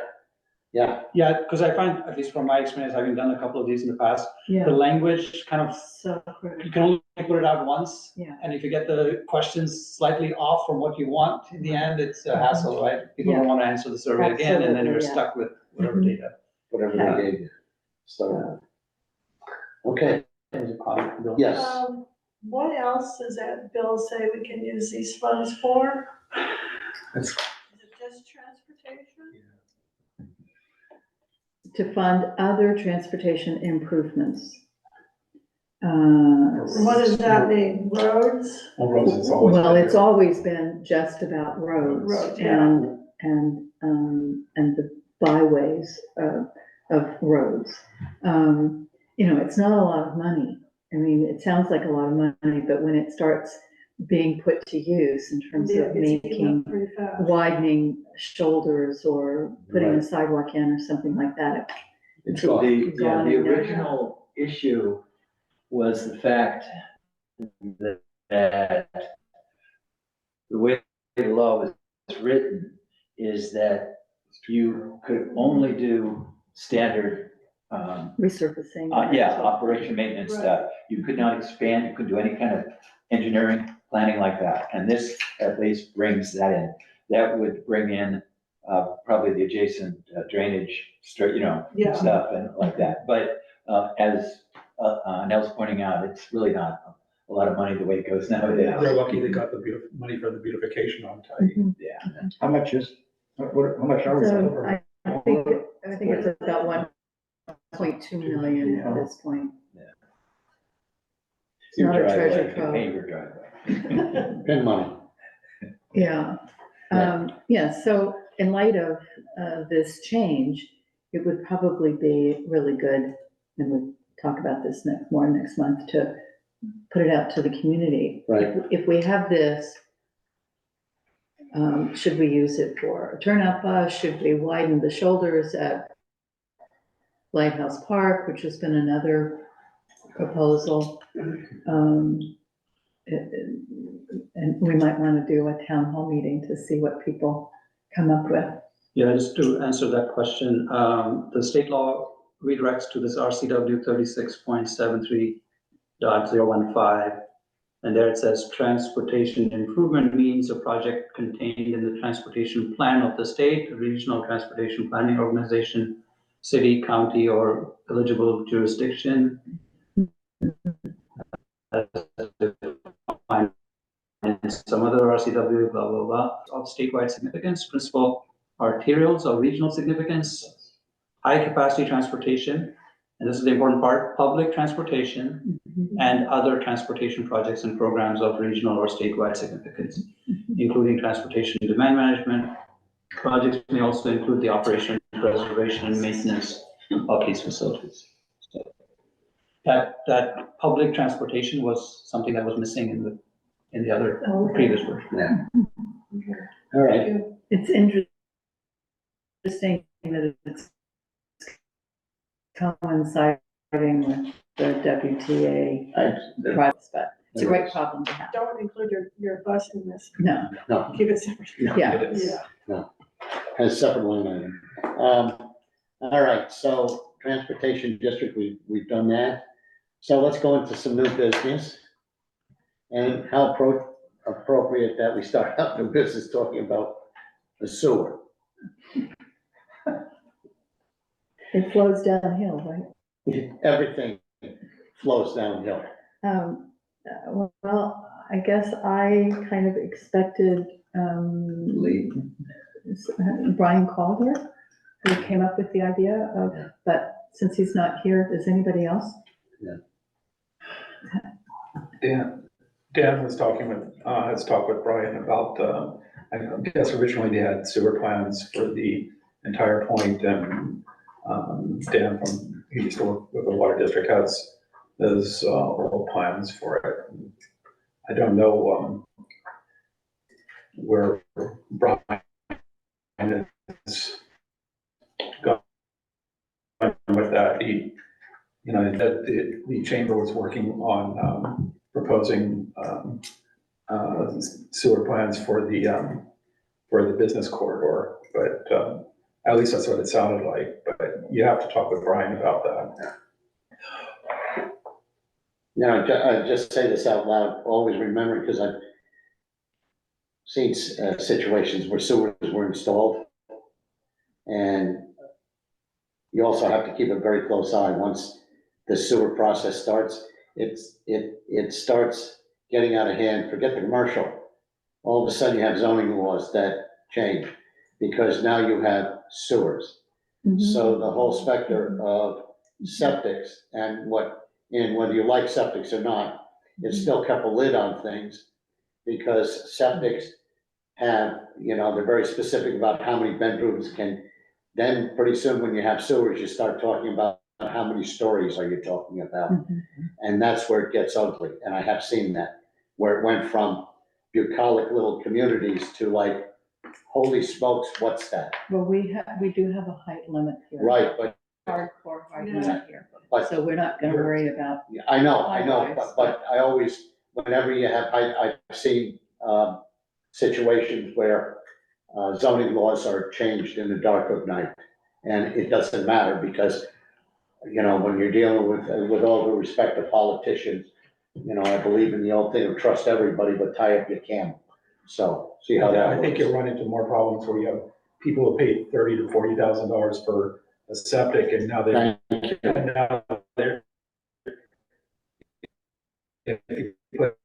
yeah, Yeah, because I find, at least from my experience, having done a couple of these in the past, the yeah, language kind of, so you critical, can only put it out once. yeah, And if you get the questions slightly off from what you want, in the end, it's a hassle, right? People don't want to answer the survey again, and then Absolutely, you're yeah. stuck with whatever Mhm. data. whatever they gave you. So, okay, There's a comment, Bill. yes. What else does that bill say we can use these funds for? That's- Is it just transportation? To fund other transportation improvements. What does that mean? Roads? Well, Rose has always. Well, been it's there. always been just about roads Roads, yeah. and the byways of roads. It's not a lot of money. I mean, it sounds like a lot of money, but when it starts being put to use in terms Yeah, of it's eaten making, up pretty fast. widening shoulders or putting a Right. sidewalk in or something like that. It's The, gone. yeah, the original issue was the fact that the way the law was written is that you could only do standard, Resurfacing. operation maintenance stuff. You could not expand, you couldn't do any kind of engineering, planning like that. And this at least brings that in. That would bring in, probably the adjacent drainage, Yeah. stuff and like that. But, as, Nell's pointing out, it's really not a lot of money the way it goes nowadays. They're lucky they got the money for the beautification on time. Mhm. Yeah. How much is, how much are we? So I think it's about 1.2 million at this point. It's Your not a driveway, treasure you can trove. pay your driveway. Pin money. Yeah, so in light of this change, it would probably be really good, and we'll talk about this next month, to put it out to the community. Right. If we have this, should we use it for a turnout bus? Should we widen the shoulders at Lighthouse Park, which has been another proposal? And we might want to do a town hall meeting to see what people come up with. Yeah, just to answer that question, the state law redirects to this RCW 36.73.015. And there it says transportation improvement means a project contained in the transportation plan of the state, regional transportation planning organization, city, county, or eligible jurisdiction. And some other RCW, blah, blah, blah, of statewide significance, principal arterials of regional significance, high capacity transportation, and this is the important part, public transportation, and other transportation projects and programs of regional or statewide significance, including transportation demand management. Projects may also include the operation, preservation, and maintenance of these facilities. So that public transportation was something that was missing in the other previous version. Yeah. All right. It's interesting that it's coinciding with the WTA projects, but it's a great problem to have. Don't include your bus in this. No, No, Keep it separate. yeah, Yeah. has separate line item. All right, so transportation district, we've done that. So let's go into some new business. And how appropriate that we start out new business talking about the sewer. It flows downhill, right? Everything flows downhill. Well, I guess I kind of expected, Brian Calder, who came up with the idea of, but since he's not here, does anybody else? Dan was talking with, has talked with Brian about, I guess originally they had sewer plans for the entire point, and Dan from, he used to work with the water district, has those old plans for it. I don't know where Brian is going with that. He, you know, that the chamber was working on proposing sewer plans for the business corridor, but at least that's what it sounded like. But you have to talk with Brian about that. Now, I just say this out loud, always remember, because I've seen situations where sewers were installed. And you also have to keep a very close eye. Once the sewer process starts, it starts getting out of hand. Forget the commercial. All of a sudden you have zoning laws that change because now you have sewers. So the whole specter of septics and whether you like septics or not, it's still kept a lid on things because septics have, you know, they're very specific about how many bedrooms can, then pretty soon when you have sewers, you start talking about how many stories are you talking about? And that's where it gets ugly. And I have seen that, where it went from bucolic little communities to like, holy smokes, what's that? Well, we do have a height limit here. Right, but Hardcore height Yeah. limit here. But- So we're not gonna worry about, I know, but I always, whenever you have, I've seen situations where zoning laws are changed in the dark of night. And it doesn't matter because, you know, when you're dealing with all due respect to politicians, you know, I believe in the old thing of trust everybody, but tie up your camel. So, see how that I think works. you'll run into more problems where you have people who paid $30,000 to $40,000 for a septic, and now they're, if you put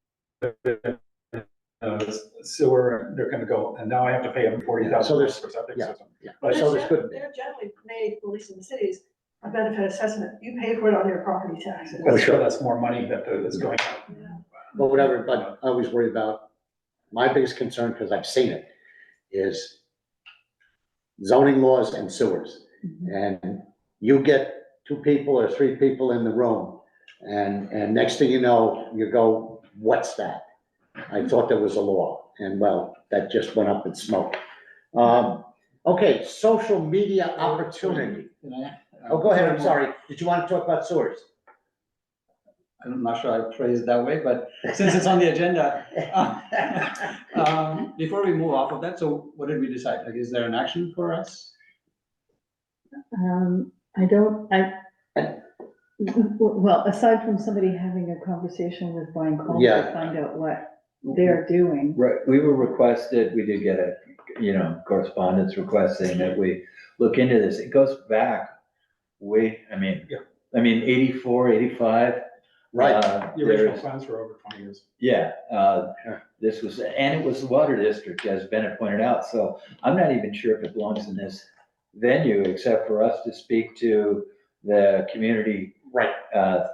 sewer, they're gonna go, and now I have to pay them So $40,000 there's- for septic yeah. system. But so this could be. They're generally made, at least in the cities, a benefit assessment. You pay for it on your property taxes. Well, sure. That's more money that's going out. Yeah. But whatever, but I always worry about, my biggest concern, because I've seen it, is zoning laws and sewers. And you get 2 people or 3 people in the room, and next thing you know, you go, what's that? I thought there was a law, and well, that just went up in smoke. Okay, social media opportunity. Oh, go ahead, I'm sorry. Did you want to talk about sewers? I'm not sure I phrased it that way, but since it's on the agenda, before we move off of that, so what did we decide? Like, is there an action for us? well, aside from somebody having a conversation with Brian Calder Yeah. to find out what they're doing. Right, we were requested, we did get a, correspondence requesting that we look into this. It goes back way, I mean, 84, 85. Right. The original There's, plans were over 20 years. this was, and it was the water district, as Bennett pointed out, so I'm not even sure if it belongs in this venue, except for us to speak to the community. Right.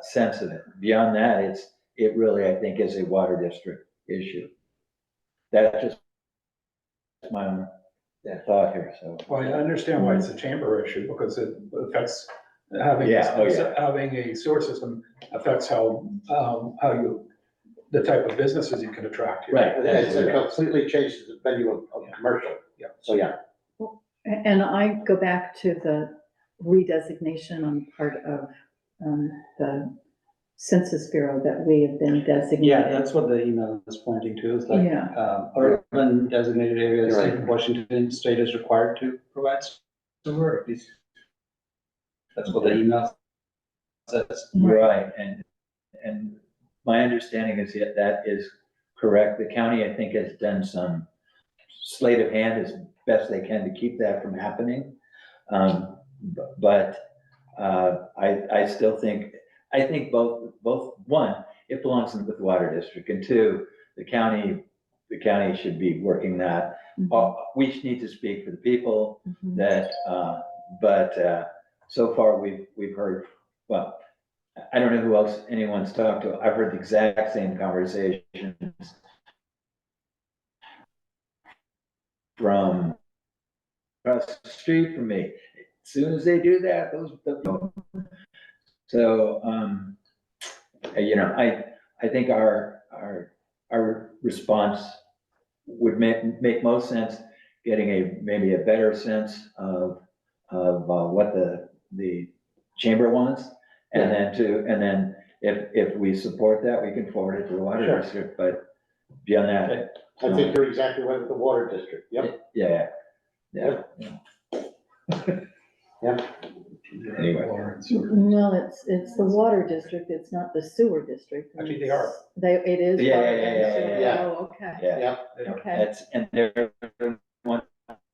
Sense of it. Beyond that, it really, I think, is a water district issue. That's just my own thought here, so. Well, I understand why it's a chamber issue, because it affects, having a sewer system affects how the type of businesses you can attract here. Right. It completely changes the venue of commercial. Yeah. So, yeah. And I go back to the redesignation on part of the Census Bureau that we have been designated. Yeah, that's what the email is pointing to, is like, urban designated areas, Right. like Washington state is required to provide sewer, at least. That's what the email says. Right, and my understanding is that is correct. The county, I think, has done some sleight of hand as best they can to keep that from happening. But I still think, I think both, one, it belongs with the water district, and two, the county should be working that. We need to speak for the people that, but so far we've heard, well, I don't know who else anyone's talked to. I've heard the exact same conversations from across the street from me. As soon as they do that, so, you know, I think our response would make most sense, getting maybe a better sense of what the chamber wants. And then if we support that, we can forward it to the water district, but beyond that. I think you're exactly right with the water district. Yep. Yeah. Anyway. No, it's the water district, it's not the sewer district. Actually, they are. It is. Yeah. Oh, okay. Yeah. Okay. That's, and they're want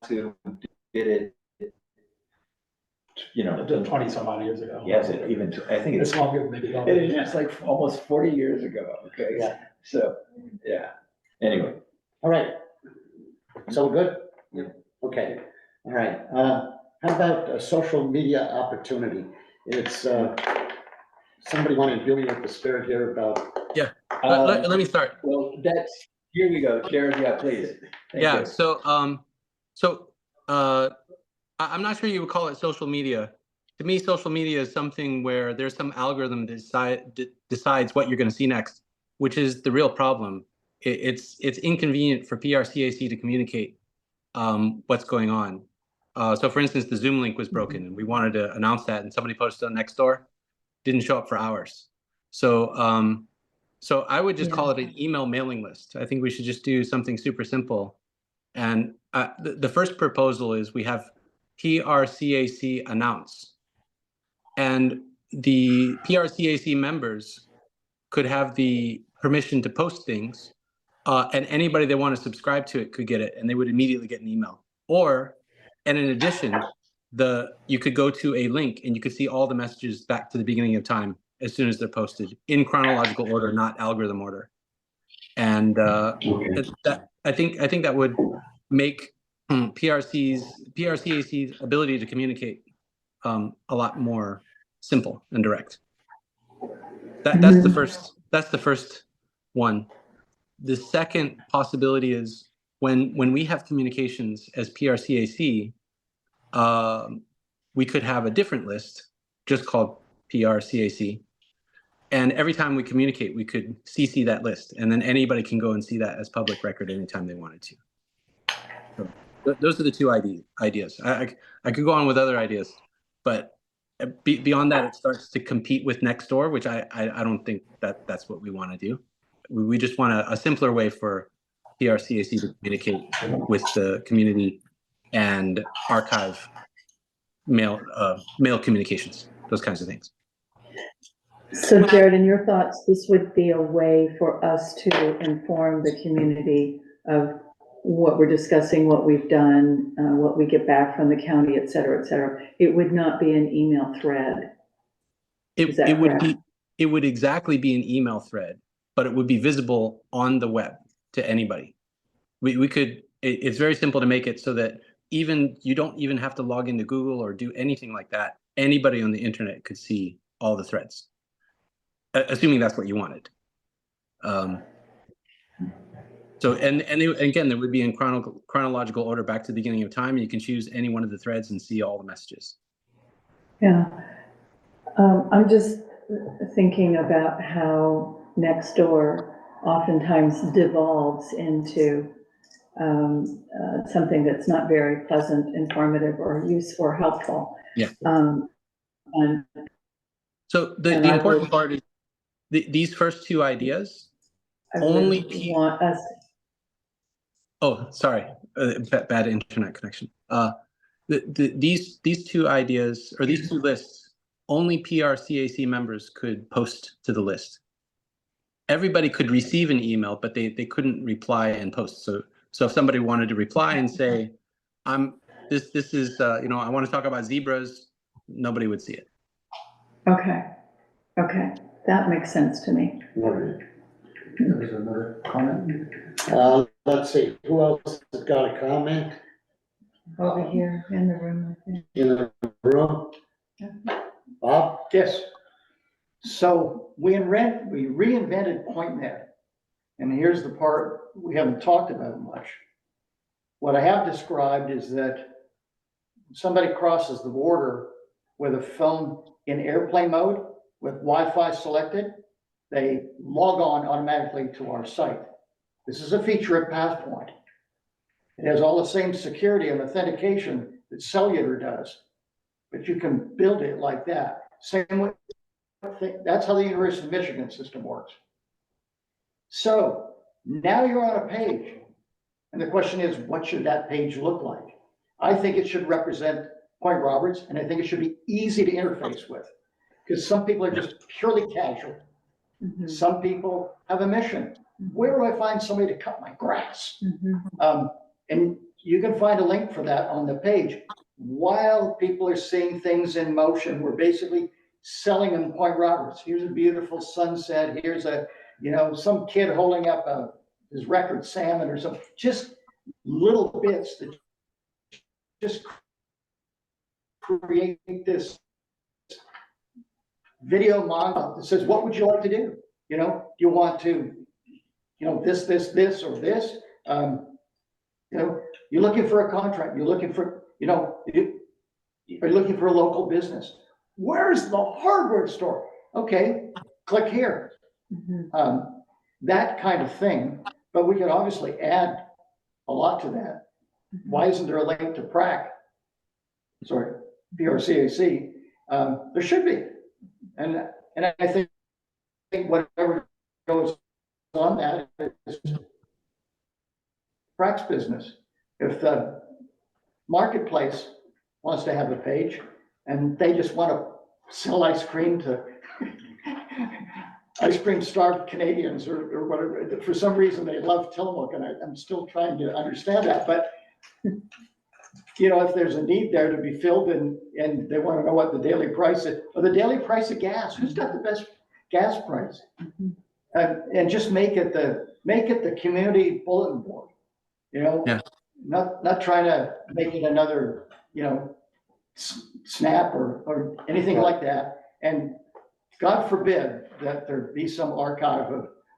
to get it, you know. 20 some odd years ago. Yes, even, I think It's longer, maybe longer. it's like almost 40 years ago, okay? Yeah. So, yeah, anyway. All right. So we're good? Yeah. Okay. All right. How about a social media opportunity? It's, somebody want to imbue me with the spirit here about, Let me start. Well, here we go, Jared, yeah, please. Thank Yeah, you. so I'm not sure you would call it social media. To me, social media is something where there's some algorithm that decides what you're going to see next, which is the real problem. It's inconvenient for PRCAC to communicate what's going on. So for instance, the Zoom link was broken and we wanted to announce that, and somebody posted on Nextdoor, didn't show up for hours. So I would just call it an email mailing list. I think we should just do something super simple. And the first proposal is we have PRCAC announce. And the PRCAC members could have the permission to post things, and anybody that want to subscribe to it could get it, and they would immediately get an email. And in addition, you could go to a link and you could see all the messages back to the beginning of time as soon as they're posted in chronological order, not algorithm order. And I think that would make PRCAC's ability to communicate a lot more simple and direct. That's the first one. The second possibility is when we have communications as PRCAC, we could have a different list just called PRCAC. And every time we communicate, we could CC that list, and then anybody can go and see that as public record anytime they wanted to. So those are the two ideas. I could go on with other ideas, but beyond that, it starts to compete with Nextdoor, which I don't think that's what we want to do. We just want a simpler way for PRCAC to communicate with the community and archive mail communications, those kinds of things. So Jared, in your thoughts, this would be a way for us to inform the community of what we're discussing, what we've done, what we get back from the county, et cetera, et cetera. It would not be an email thread. It would exactly be an email thread, but it would be visible on the web to anybody. It's very simple to make it so that you don't even have to log into Google or do anything like that. Anybody on the internet could see all the threads, assuming that's what you wanted. So, and again, there would be in chronological order back to the beginning of time. You can choose any one of the threads and see all the messages. Yeah. I'm just thinking about how Nextdoor oftentimes devolves into something that's not very pleasant, informative, or useful or helpful. Yeah. And so the important part is these first two ideas only want us. Oh, sorry, bad internet connection. These two ideas, or these two lists, only PRCAC members could post to the list. everybody could receive an email, but they couldn't reply and post. So if somebody wanted to reply and say, this is, I want to talk about zebras, nobody would see it. Okay, okay, that makes sense to me. Right. There's another comment. Let's see, who else has got a comment Over here in the room, I think. in the room? Bob? Yes. So we reinvented PointNet. And here's the part we haven't talked about much. What I have described is that somebody crosses the border with a phone in airplane mode with Wi-Fi selected, they log on automatically to our site. This is a feature of PassPoint. It has all the same security and authentication that cellular does, but you can build it like that. Same way, that's how the University of Michigan system works. So now you're on a page, and the question is, what should that page look like? I think it should represent Point Roberts, and I think it should be easy to interface with, because some people are just purely casual. Mhm, Some people have a mission. Where do I find somebody to cut my grass? mhm. And you can find a link for that on the page. While people are seeing things in motion, we're basically selling them Point Roberts. Here's a beautiful sunset. Here's some kid holding up his record salmon or something. Just little bits that just create this video model that says, what would you like to do? You want to, this, or this. You're looking for a contract. You're looking for, you're looking for a local business. Where's the hardware store? Okay, click here. Mhm. That kind of thing. But we could obviously add a lot to that. Why isn't there a link to PRCAC? There should be. And I think whatever goes on that is PRCAC's business. If the marketplace wants to have a page and they just want to sell ice cream to ice cream starved Canadians or whatever, for some reason they love Tillamook, and I'm still trying to understand that. But if there's a need there to be filled and they want to know what the daily price is, or the daily price of gas, who's got the best gas price? And just make it the community bulletin board, Yeah. not trying to make it another, Snap or anything like that. And God forbid that there be some archive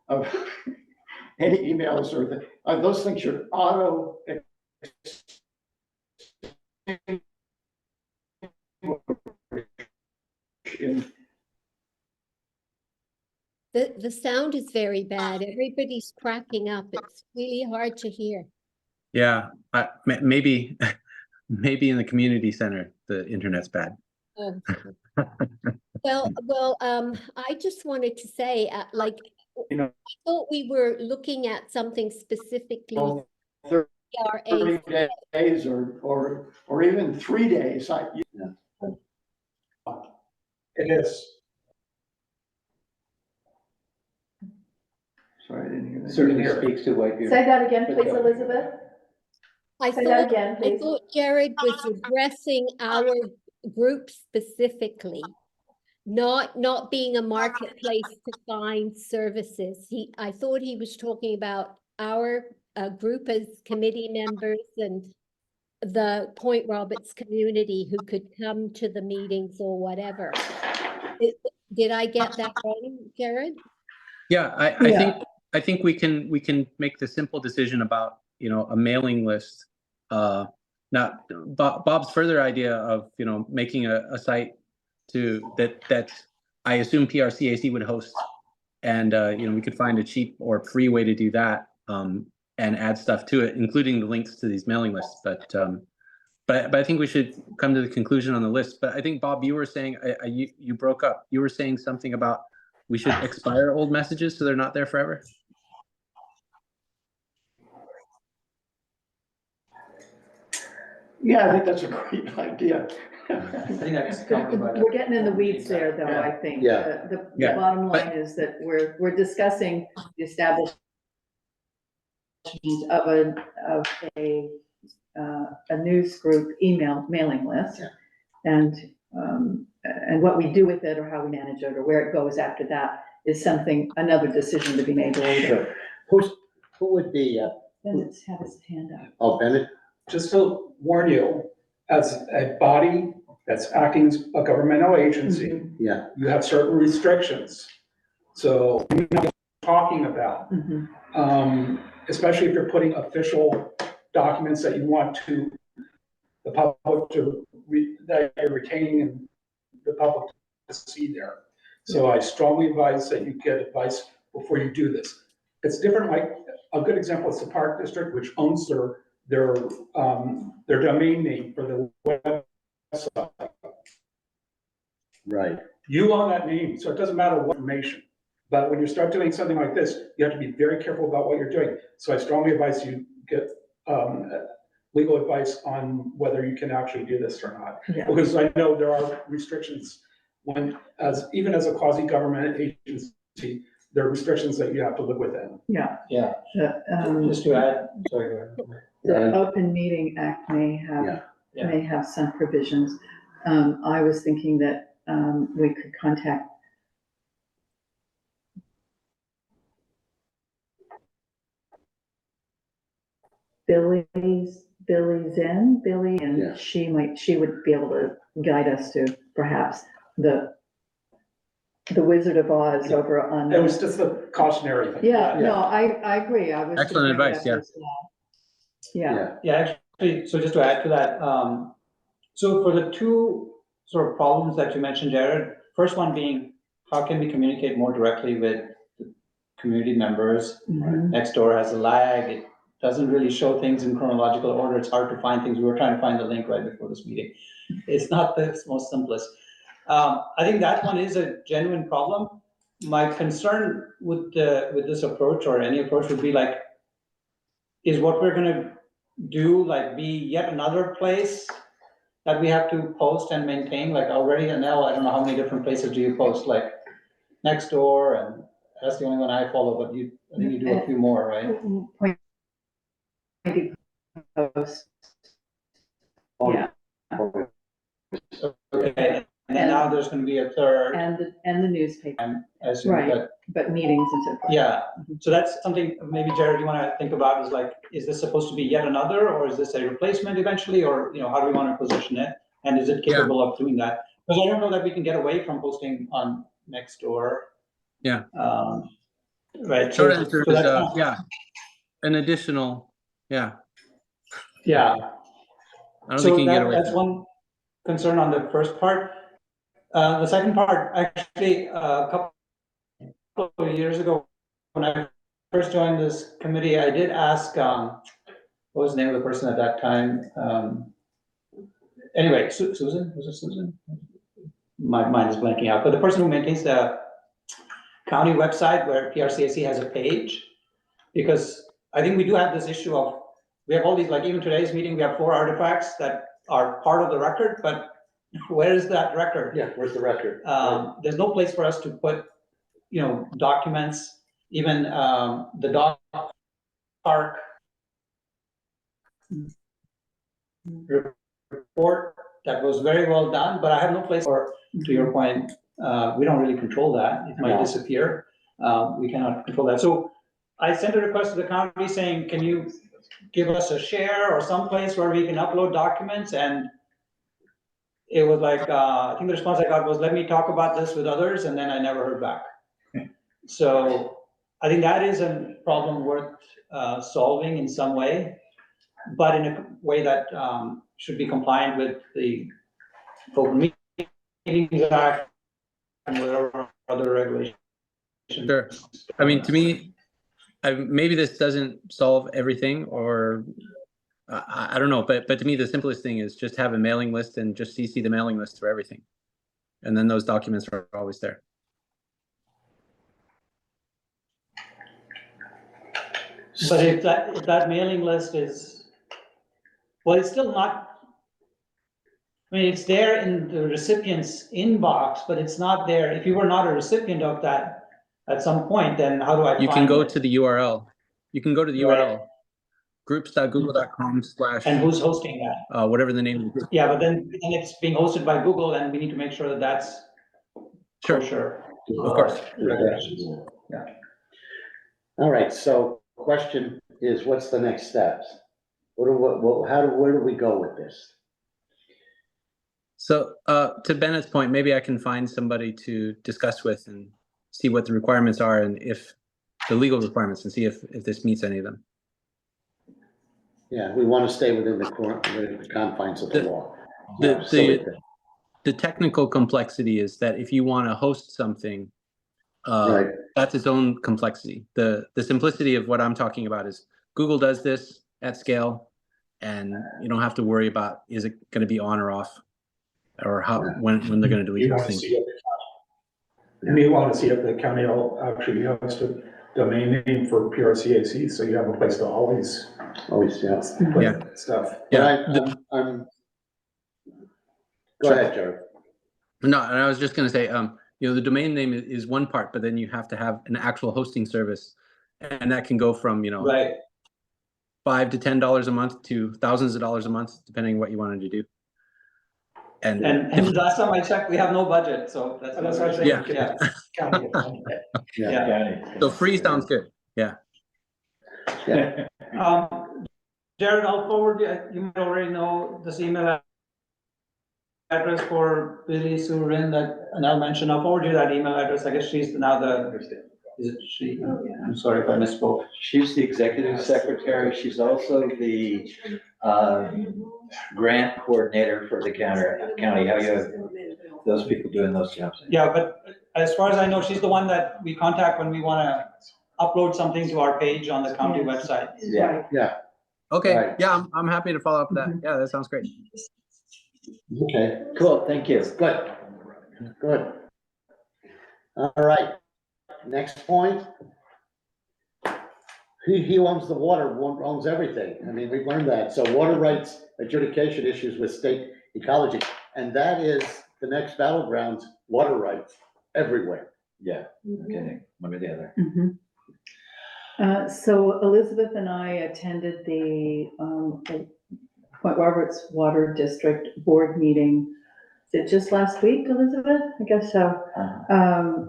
of any emails or those things should auto. The sound is very bad. Everybody's cracking up. It's really hard to hear. Yeah, maybe in the community center, the internet's bad. Oh. Well, I just wanted to say, I thought we were looking at something specifically. 30 days or even 3 days. It is. Sorry, I didn't hear that. Certainly speaks to what you're. Say that again, please, Elizabeth. I Say that thought, again, I please. thought Jared was addressing our group specifically, not being a marketplace to find services. I thought he was talking about our group as committee members and the Point Roberts community who could come to the meetings or whatever. Did I get that wrong, Jared? Yeah, I think we can make the simple decision about, a mailing list. Now, Bob's further idea of, making a site that I assume PRCAC would host, and we could find a cheap or free way to do that, and add stuff to it, including the links to these mailing lists. But I think we should come to the conclusion on the list. But I think, Bob, you were saying, you broke up. You were saying something about we should expire old messages so they're not there forever. Yeah, I think that's a great idea. I think that's covered by the. We're getting in the weeds there, though, I think. Yeah. The Yeah. bottom line is that we're discussing the establishment of a news group email mailing list. Yeah. And what we do with it, or how we manage it, or where it goes after that, is something, another decision to be made later. Sure. Who would be, Bennett's had his hand up. oh, Bennett? Just to warn you, as a body that's acting as a governmental agency, Yeah, you have certain restrictions. So, you know what I'm talking about, Mhm. especially if you're putting official documents that you want to, the public to, that you're retaining and the public to see there. So I strongly advise that you get advice before you do this. It's different, like, a good example is the Park District, which owns their domain name for the website. right. You own that name, so it doesn't matter what information. But when you start doing something like this, you have to be very careful about what you're doing. So I strongly advise you get legal advice on whether you can actually do this or not. Yeah. Because I know there are restrictions even as a quasi-government agency, there are restrictions that you have to live within. Yeah. Yeah. Just to add, sorry, go ahead. The Open Meeting Act may have some provisions. I was thinking that, we could contact Billy, Yeah. and she would be able to guide us to perhaps the Wizard of Oz over on. It was just a cautionary thing. Yeah, no, I agree. I was. gonna Excellent bring it advice, up yeah. as well. Yeah, Yeah, actually, so just to add to that, so for the two sort of problems that you mentioned, Jared, first one being, how can we communicate more directly with the community members? Mhm. Nextdoor has a lag, it doesn't really show things in chronological order, it's hard to find things, we were trying to find the link right before this meeting. It's not the most simplest. I think that one is a genuine problem. My concern with this approach, or any approach, would be like, is what we're gonna do like be yet another place that we have to post and maintain? Like already, Anel, I don't know how many different places do you post, like Nextdoor, and that's the only one I follow, but I think you do a few more, right? Post. Oh, Yeah, Okay, and then now there's gonna be a third, and the newspaper, and I assume Right. that, but meetings and so forth. yeah. So that's something maybe, Jared, you wanna think about, is like, is this supposed to be yet another, or is this a replacement eventually, or, how do we wanna position it? And is it capable of doing that? Because I don't know that we can get away from posting on Nextdoor. Yeah. Right. Short so answer is, that's- yeah, an additional, yeah. Yeah. I don't think So you can get away that's from it. one concern on the first part. The second part, actually, a couple of years ago, when I first joined this committee, I did ask, what was the name of the person at that time? Anyway, Susan, was it Susan? My mind is blanking out, but the person who maintains the county website where PRCAC has a page, because I think we do have this issue of, we have all these, like even today's meeting, we have 4 artifacts that are part of the record, but where is that record? Yeah, where's the record? There's no place for us to put, documents, even, the dog park report that was very well done, but I have no place for, to your point, we don't really control that. It might No. disappear. We cannot control that. So I sent a request to the county saying, can you give us a share or someplace where we can upload documents? And it was like, I think the response I got was, let me talk about this with others, and then I never heard back. So I think that is a problem worth solving in some way, but in a way that should be compliant with the Open Meetings Act and whatever other regulations. Sure. I mean, to me, maybe this doesn't solve everything, or I don't know, but to me, the simplest thing is just have a mailing list and just CC the mailing list for everything. And then those documents are always there. But if that mailing list is, well, it's still not, I mean, it's there in the recipient's inbox, but it's not there. If you were not a recipient of that at some point, then how do I find it? You can go to the URL. You can go to the Right. URL, groups.google.com/ And who's hosting that? whatever the name of the group. Yeah, but then it's being hosted by Google, and we need to make sure that that's Sure. kosher. Of course. Yeah. All right, so question is, what's the next steps? Where do we go with this? So to Bennett's point, maybe I can find somebody to discuss with and see what the requirements are and if the legal requirements and see if this meets any of them. Yeah, we want to stay within the confines of the law. The technical complexity is that if you want to host something, Right. that's its own complexity. The simplicity of what I'm talking about is Google does this at scale, and you don't have to worry about, is it going to be on or off, or how when they're going to delete You those want to things. see if you want to see if the county will actually host a domain name for PRCAC, so you have a place to always Yeah. put Yeah. stuff. Yeah. Go ahead, Jared. No, and I was just going to say, the domain name is one part, but then you have to have an actual hosting service, and that can go from Right. $5 to $10 a month to thousands of dollars a month, depending on what you wanted to do. And last time I checked, we have no budget, so that's what I'm saying. Yeah. County will fund it. Yeah. so free sounds good. Yeah. Yeah. Jared, I'll forward you might already know this email address for Billy Surin that, and I'll mention, I'll forward you that email address. I guess she's now is it she? I'm sorry if I misspoke. She's the executive secretary. She's also the grant coordinator for the county. How you have those people doing those jobs? Yeah, but as far as I know, she's the one that we contact when we want to upload something to our page on the county Yes. website. Right. Yeah, Okay. Right. Yeah, I'm happy to follow up with that. Yeah, that sounds great. okay, Cool, thank you. good. All right, next point. He owns the water, owns everything. I mean, we've learned that. So water rights adjudication issues with state ecology, and that is the next battleground, water rights everywhere. Yeah, okay, one or the other. Mhm. So Elizabeth and I attended the Point Roberts Water District Board meeting. Is it just last week, Elizabeth? I guess so.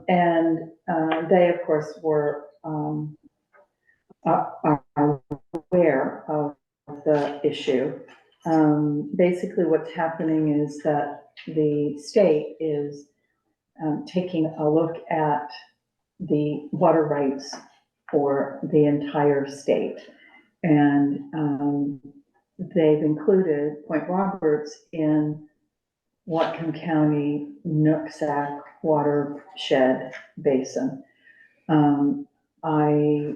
And they, of course, were are aware of the issue. Basically, what's happening is that the state is taking a look at the water rights for the entire state. And they've included Point Roberts in Whatcom County Nooksack watershed basin. I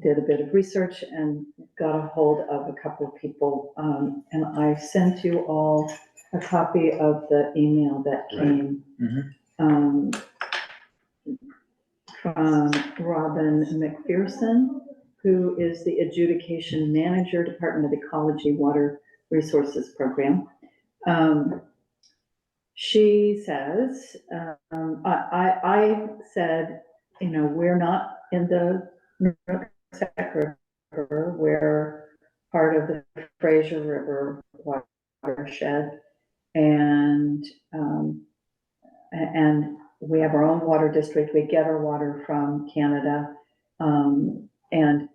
did a bit of research and got a hold of a couple of people, and I sent you all a copy of the email that came from Robin McPherson, who is the Adjudication Manager, Department of Ecology Water Resources Program. She says, I said, we're not in the Nooksack River, we're part of the Fraser River watershed, and we have our own water district. We get our water from Canada, and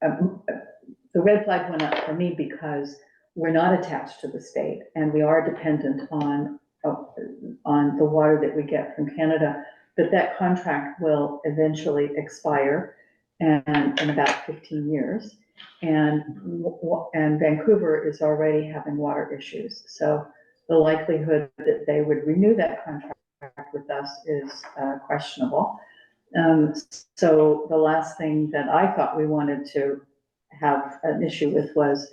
the red flag went up for me because we're not attached to the state, and we are dependent on the water that we get from Canada. But that contract will eventually expire, and in about 15 years, and Vancouver is already having water issues. So the likelihood that they would renew that contract with us is questionable. So the last thing that I thought we wanted to have an issue with was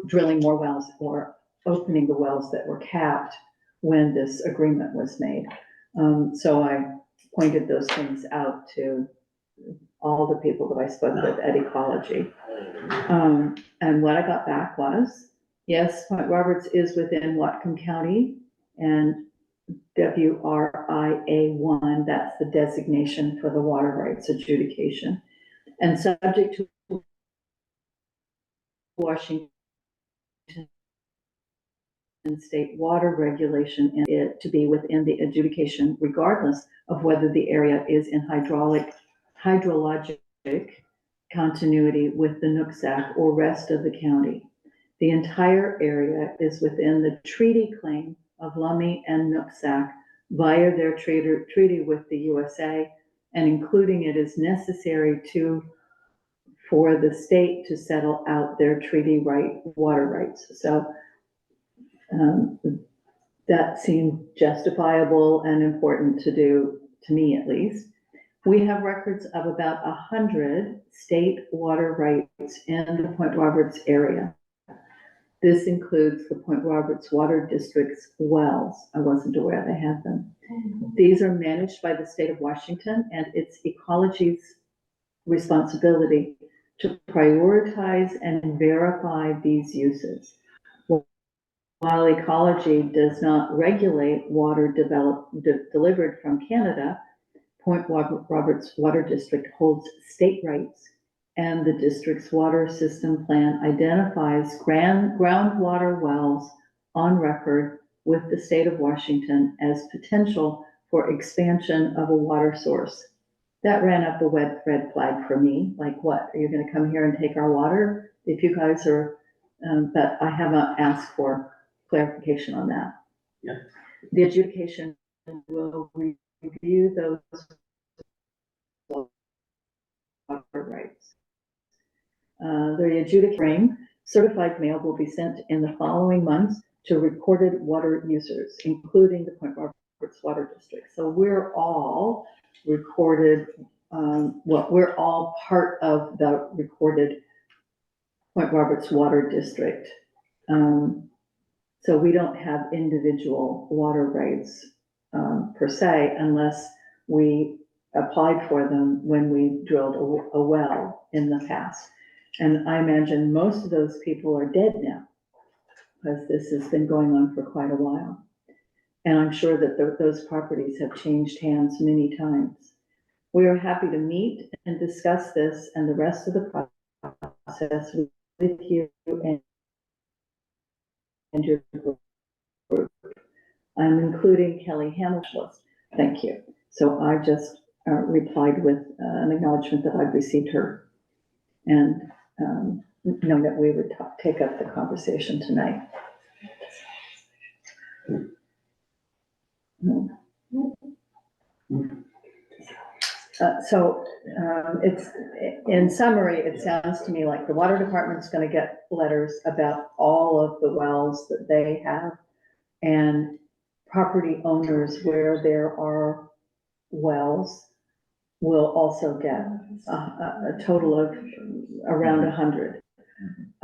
drilling more wells or opening the wells that were capped when this agreement was made. So I pointed those things out to all the people that I spoke with at Ecology. And what I got back was, Yes, Point Roberts is within Whatcom County, and WRIA1, that's the designation for the water rights adjudication. And subject to Washington state water regulation and it to be within the adjudication regardless of whether the area is in hydrologic continuity with the Nooksack or rest of the county. The entire area is within the treaty claim of Lummi and Nooksack via their treaty with the USA, and including it is necessary for the state to settle out their treaty water rights. So that seemed justifiable and important to do, to me at least. We have records of about 100 state water rights in the Point Roberts area. This includes the Point Roberts Water District's wells. I wasn't aware they had them. These are managed by the state of Washington, and it's ecology's responsibility to prioritize and verify these uses. While ecology does not regulate water delivered from Canada, Point Roberts Water District holds state rights, and the district's water system plan identifies groundwater wells on record with the state of Washington as potential for expansion of a water source. That ran up a red flag for me. Like, what? Are you going to come here and take our water? If you guys are, but I have not asked for clarification on that. Yeah. The adjudication will review those water rights. The adjudicating certified mail will be sent in the following months to recorded water users, including the Point Roberts Water District. So we're all recorded, we're all part of the recorded Point Roberts Water District. So we don't have individual water rights per se, unless we applied for them when we drilled a well in the past. And I imagine most of those people are dead now, because this has been going on for quite a while. And I'm sure that those properties have changed hands many times. We are happy to meet and discuss this and the rest of the process with you and your group. I'm including Kelly Hamilton. Thank you. So I just replied with an acknowledgement that I've received her and know that we would take up the conversation tonight. It's, in summary, it sounds to me like the water department's going to get letters about all of the wells that they have, and property owners where there are wells will also get a total of around 100.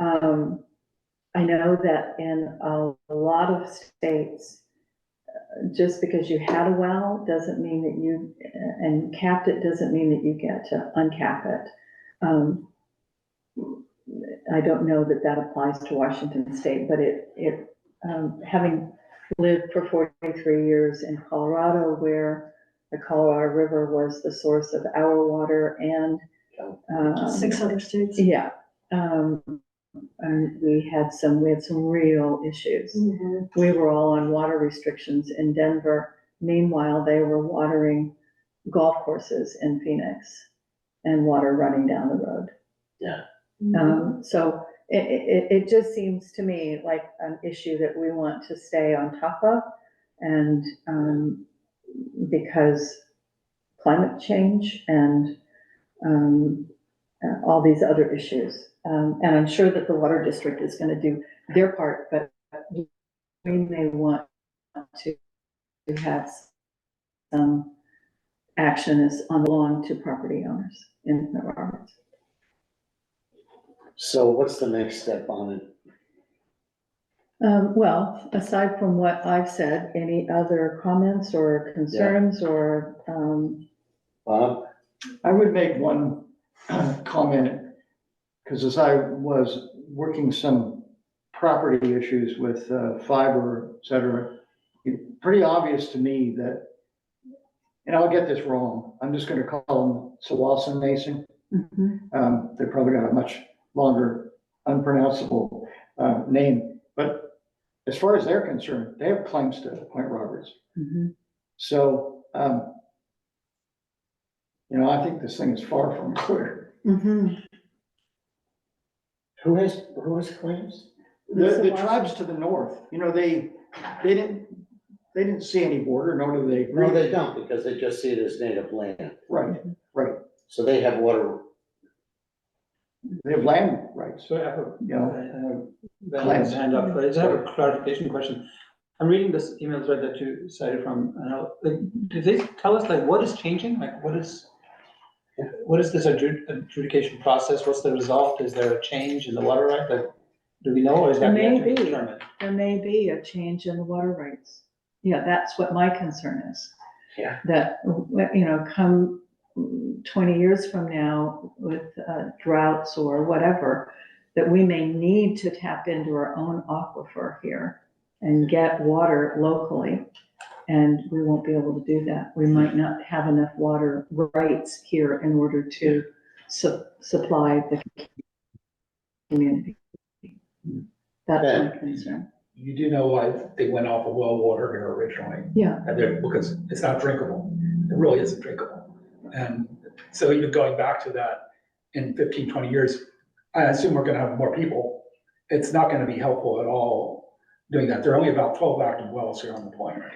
I know that in a lot of states, just because you had a well doesn't mean that you, and capped it doesn't mean that you get to uncap it. I don't know that that applies to Washington State, but having lived for 43 years in Colorado, where the Colorado River was the source of our water and 6 other states. yeah, and we had some real issues. Mm-hmm. We were all on water restrictions in Denver. Meanwhile, they were watering golf courses in Phoenix and water running down the road. Yeah. So it just seems to me like an issue that we want to stay on top of, and because climate change and all these other issues. And I'm sure that the water district is going to do their part, but we may want to have some action is on belong to property owners in Point Roberts. So what's the next step on it? Well, aside from what I've said, any other comments or concerns or, Bob? I would make one comment, because as I was working some property issues with fiber, et cetera, it's pretty obvious to me that, and I'll get this wrong, I'm just gonna call them Sawasan Mason. Mhm. They probably got a much longer unpronounceable name, but as far as they're concerned, they have claims to Point Roberts. Mhm. So, you know, I think this thing is far from clear. Mhm. Who has claims? The tribes to the north, you know, they didn't see any border, nor do they. No, they don't, because they just see it as native land. Right, right. So they have water. They have land rights, So I have a, you know. Ben's hand up. I just have a clarification question. I'm reading this email thread that you cited from, like, did they tell us like what is changing? Like what is this adjudication process? What's the result? Is there a change in the water right? Like, do we know, or is that There may yet to be be. determined? There may be a change in the water rights. Yeah, that's what my concern is. Yeah. That, you know, come 20 years from now with droughts or whatever, that we may need to tap into our own aquifer here and get water locally. And we won't be able to do that. We might not have enough water rights here in order to supply the community. That's my concern. You do know why they went off of well water here originally, Yeah. and because it's not drinkable. It really isn't drinkable. And so even going back to that in 15, 20 years, I assume we're gonna have more people. It's not gonna be helpful at all doing that. There are only about 12 active wells here on the point right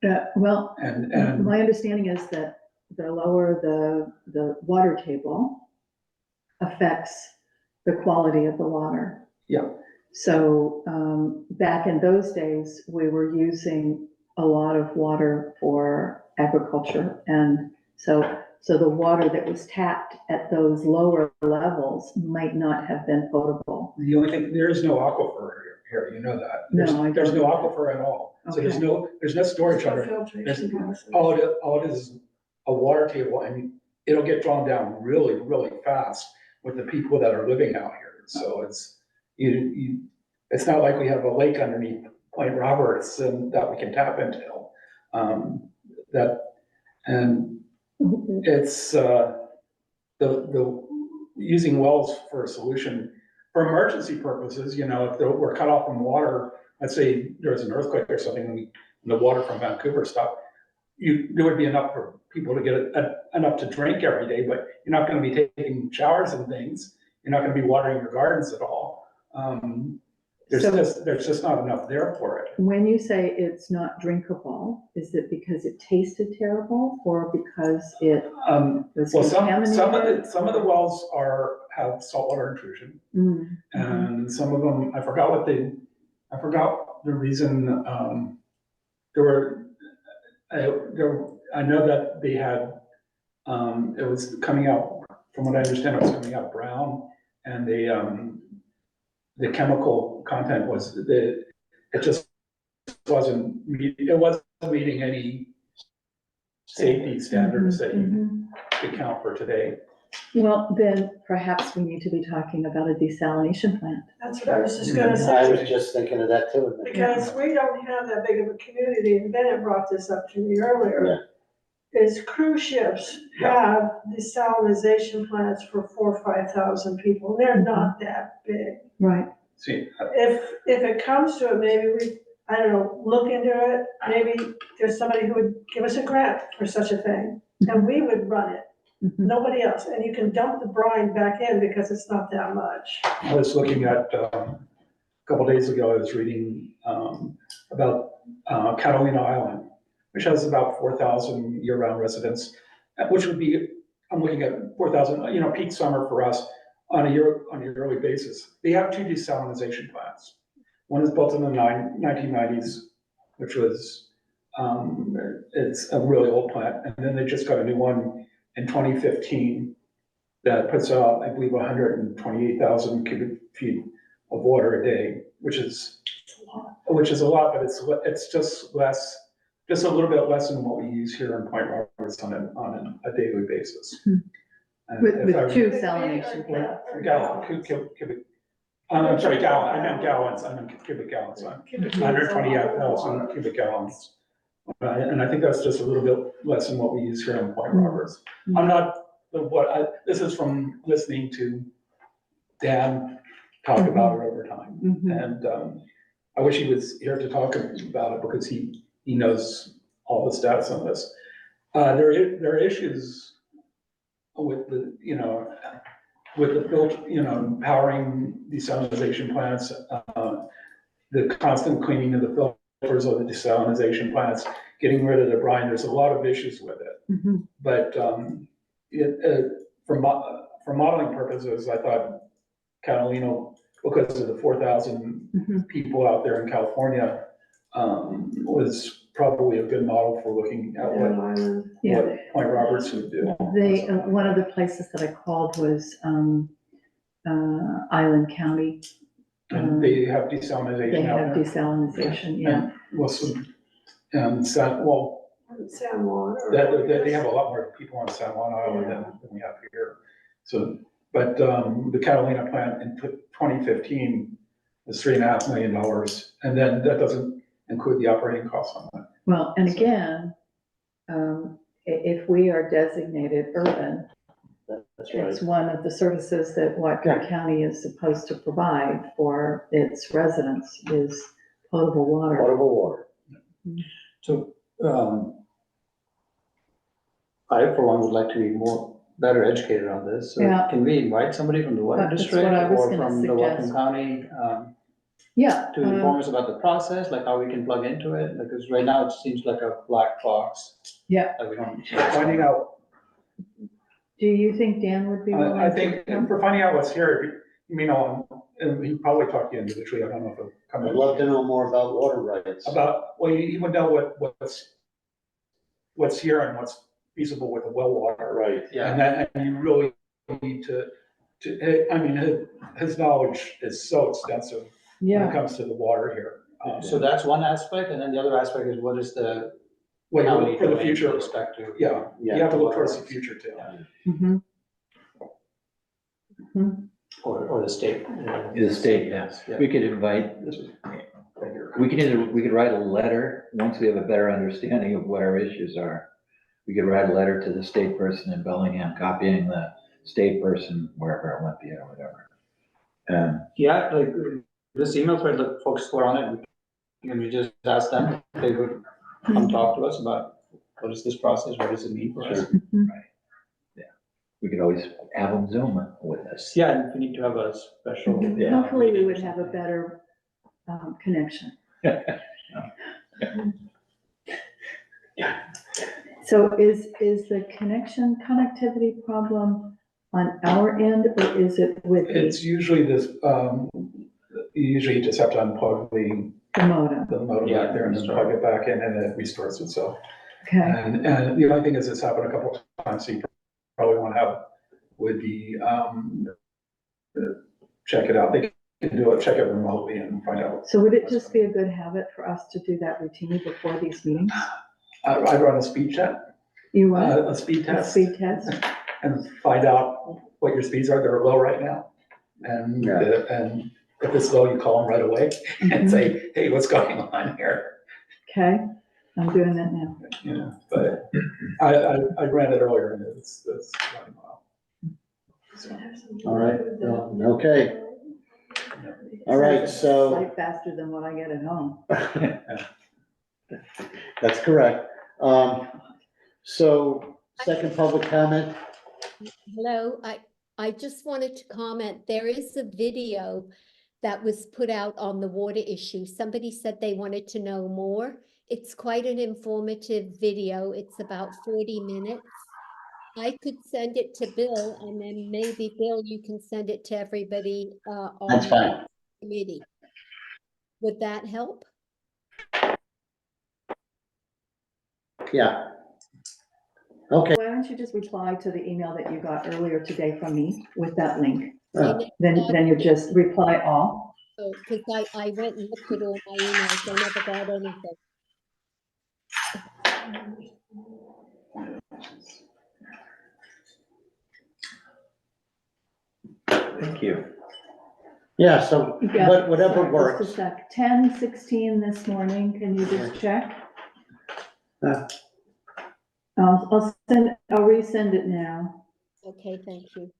now. Well, And my understanding is that the lower the water table affects the quality of the water. Yeah. So back in those days, we were using a lot of water for agriculture. And so the water that was tapped at those lower levels might not have been potable. the only thing, there is no aquifer here, you know that. No, There's- I There's don't no know. aquifer at all. So Okay. there's no storage under it. Filtration process. All it is a water table, and it'll get drawn down really, really fast with the people that are living out here. So it's, it's not like we have a lake underneath Point Roberts and that we can tap into. It's, the using wells for a solution, for emergency purposes, you know, if we're cut off from water, let's say there's an earthquake or something, and the water from Vancouver stopped, there would be enough for people to get enough to drink every day, but you're not gonna be taking showers and things. You're not gonna be watering your gardens at all. There's just not enough there for it. When you say it's not drinkable, is it because it tasted terrible or because it was Well, contaminated? some of the wells have saltwater intrusion, Mm, and some of them, I forgot the reason, I know that they had, it was coming out, from what I understand, it was coming out brown, and the chemical content was, it just wasn't meeting any safety standards that you could count for today. Well, then perhaps we need to be talking about a desalination plant. That's what I was just gonna I was say, just thinking of that too. because we don't have that big of a community, and Bennett brought this up to me earlier. Is cruise ships have desalinization plants for 4,000 or 5,000 people, they're not that big. Right. See, If it comes to it, maybe we, I don't know, look into it, maybe there's somebody who would give us a grant for such a thing, and we would run it, Mhm. nobody else, and you can dump the brine back in because it's not that much. I was looking at, a couple days ago, I was reading about Catalina Island, which has about 4,000 year-round residents, which would be, I'm looking at 4,000, you know, peak summer for us on a yearly basis. They have 2 desalinization plants. One is built in the 1990s, which was, it's a really old plant, and then they just got a new one in 2015 that puts out, I believe, 128,000 cubic feet of water a day, which is a lot, but it's just less, just a little bit less than what we use here in Point Roberts on a daily basis. Hmm. And With if I- 2 desalination plants. Yeah, cubic I'm sorry, I meant gallons, I meant cubic gallons, 128,000 cubic gallons. And I think that's just a little bit less than what we use here in Point Roberts. I'm not, this is from listening to Dan talk about it over time. And I wish he was here to talk about it because he knows all the stats on this. There are issues with the, with the filter, powering desalinization plants, the constant cleaning of the filters of the desalinization plants, getting rid of the brine. There's a lot of issues with it. But for modeling purposes, I thought Catalina, because of the 4,000 people out there in California, was probably a good model for looking at what Point Roberts would do. One of the places that I called was Island County. And they have desalinization. They out have there. desalinization, yeah. San Juan. they have a lot more people on San Juan Island than we have here. So, but the Catalina plant in 2015 was $3.5 million, and then that doesn't include the operating costs on that. Well, and again, if we are designated urban, That's right. it's one of the services that Whitecrook County is supposed to provide for its residents is potable water. Potable water. So, I for one would like to be better educated on this. So Yeah. can we invite somebody from the water That's district what I was or gonna from the suggest. Whatcom County, Yeah. to inform us about the process, like how we can plug into it? Because right now it seems like a black box. Yeah. That we don't. Finding out, Do you think Dan would be willing I to think come? for finding out what's here, and he probably talked to you individually, I don't know if he'll come I'd in. love to know more about water rights. Well, you would know what's here and what's feasible with the well water. Right. And you really need to, I mean, his knowledge is so extensive when Yeah. it comes to the water here. So that's one aspect, and then the other aspect is what is the Well, you county look for the doing with future, respect to? yeah, you have to look towards the future too. Mhm. Or the state. The state, yes. Yeah. We could invite, we could write a letter, once we have a better understanding of what our issues are. We could write a letter to the state person in Bellingham, copying the state person wherever Olympia or whatever. Yeah, like this email thread, like folks who are on it, we just ask them, if they would come talk to us about what is this process, what does it mean for us? We could always have them Zoom with us. Yeah, and we need to have a special. Yeah. Hopefully we would have a better connection. So is the connectivity problem on our end, or is it with It's usually this, you usually just have to unplug the modem? the modem Yeah, back there and then plug it back in and it restores itself. Okay, And the only thing is it's happened a couple of times, so you probably want to have would be, check it out. They can do it, check it remotely and find out. so would it just be a good habit for us to do that routinely before these meetings? I run a speed check, You want a speed a test, speed test? and find out what your speeds are. They're low right now. And, and if it's low, you call them right away and say, hey, what's going on here? Okay, I'm doing that now. Yeah, but I ran it earlier and it's running well. So, All right, okay. All right, so Slightly faster than what I get at home. that's correct. So second public comment, Hello, I just wanted to comment, there is a video that was put out on the water issue. Somebody said they wanted to know more. It's quite an informative video. It's about 40 minutes. I could send it to Bill, and then maybe, Bill, you can send it to everybody on that's the fine. committee. Would that help? Yeah. Okay, Why don't you just reply to the email that you got earlier today from me with that link? Yeah. Then you just reply all. Because I went and looked at all my emails, I never got anything. Thank you. Yeah, so, Yeah, but whatever sorry, works. Just a sec, 10:16 this morning, can you just check? Uh. I'll resend it now. Okay, thank you.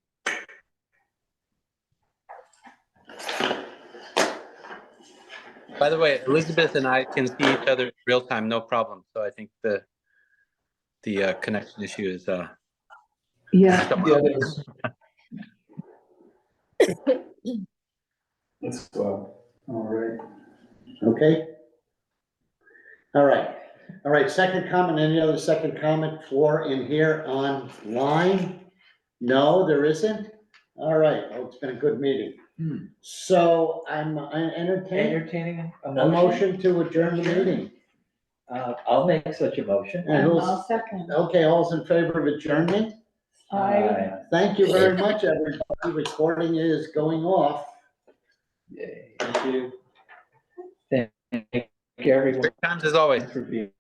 By the way, Elizabeth and I can see each other in real time, no problem. So I think the connection issue is Yeah, Yeah, there's. Let's go. All right. Okay? All right, second comment, any other second comment for in here online? No, there isn't? All right, well, it's been a good meeting. So I'm entertaining Entertaining a a motion to adjourn the meeting. I'll make such a motion. And who's, I'll second. okay, all's in favor of adjournment? I, Thank you very much, everybody. Recording is going off. Yay. Thank you. Thank you, everyone, great times as always. for being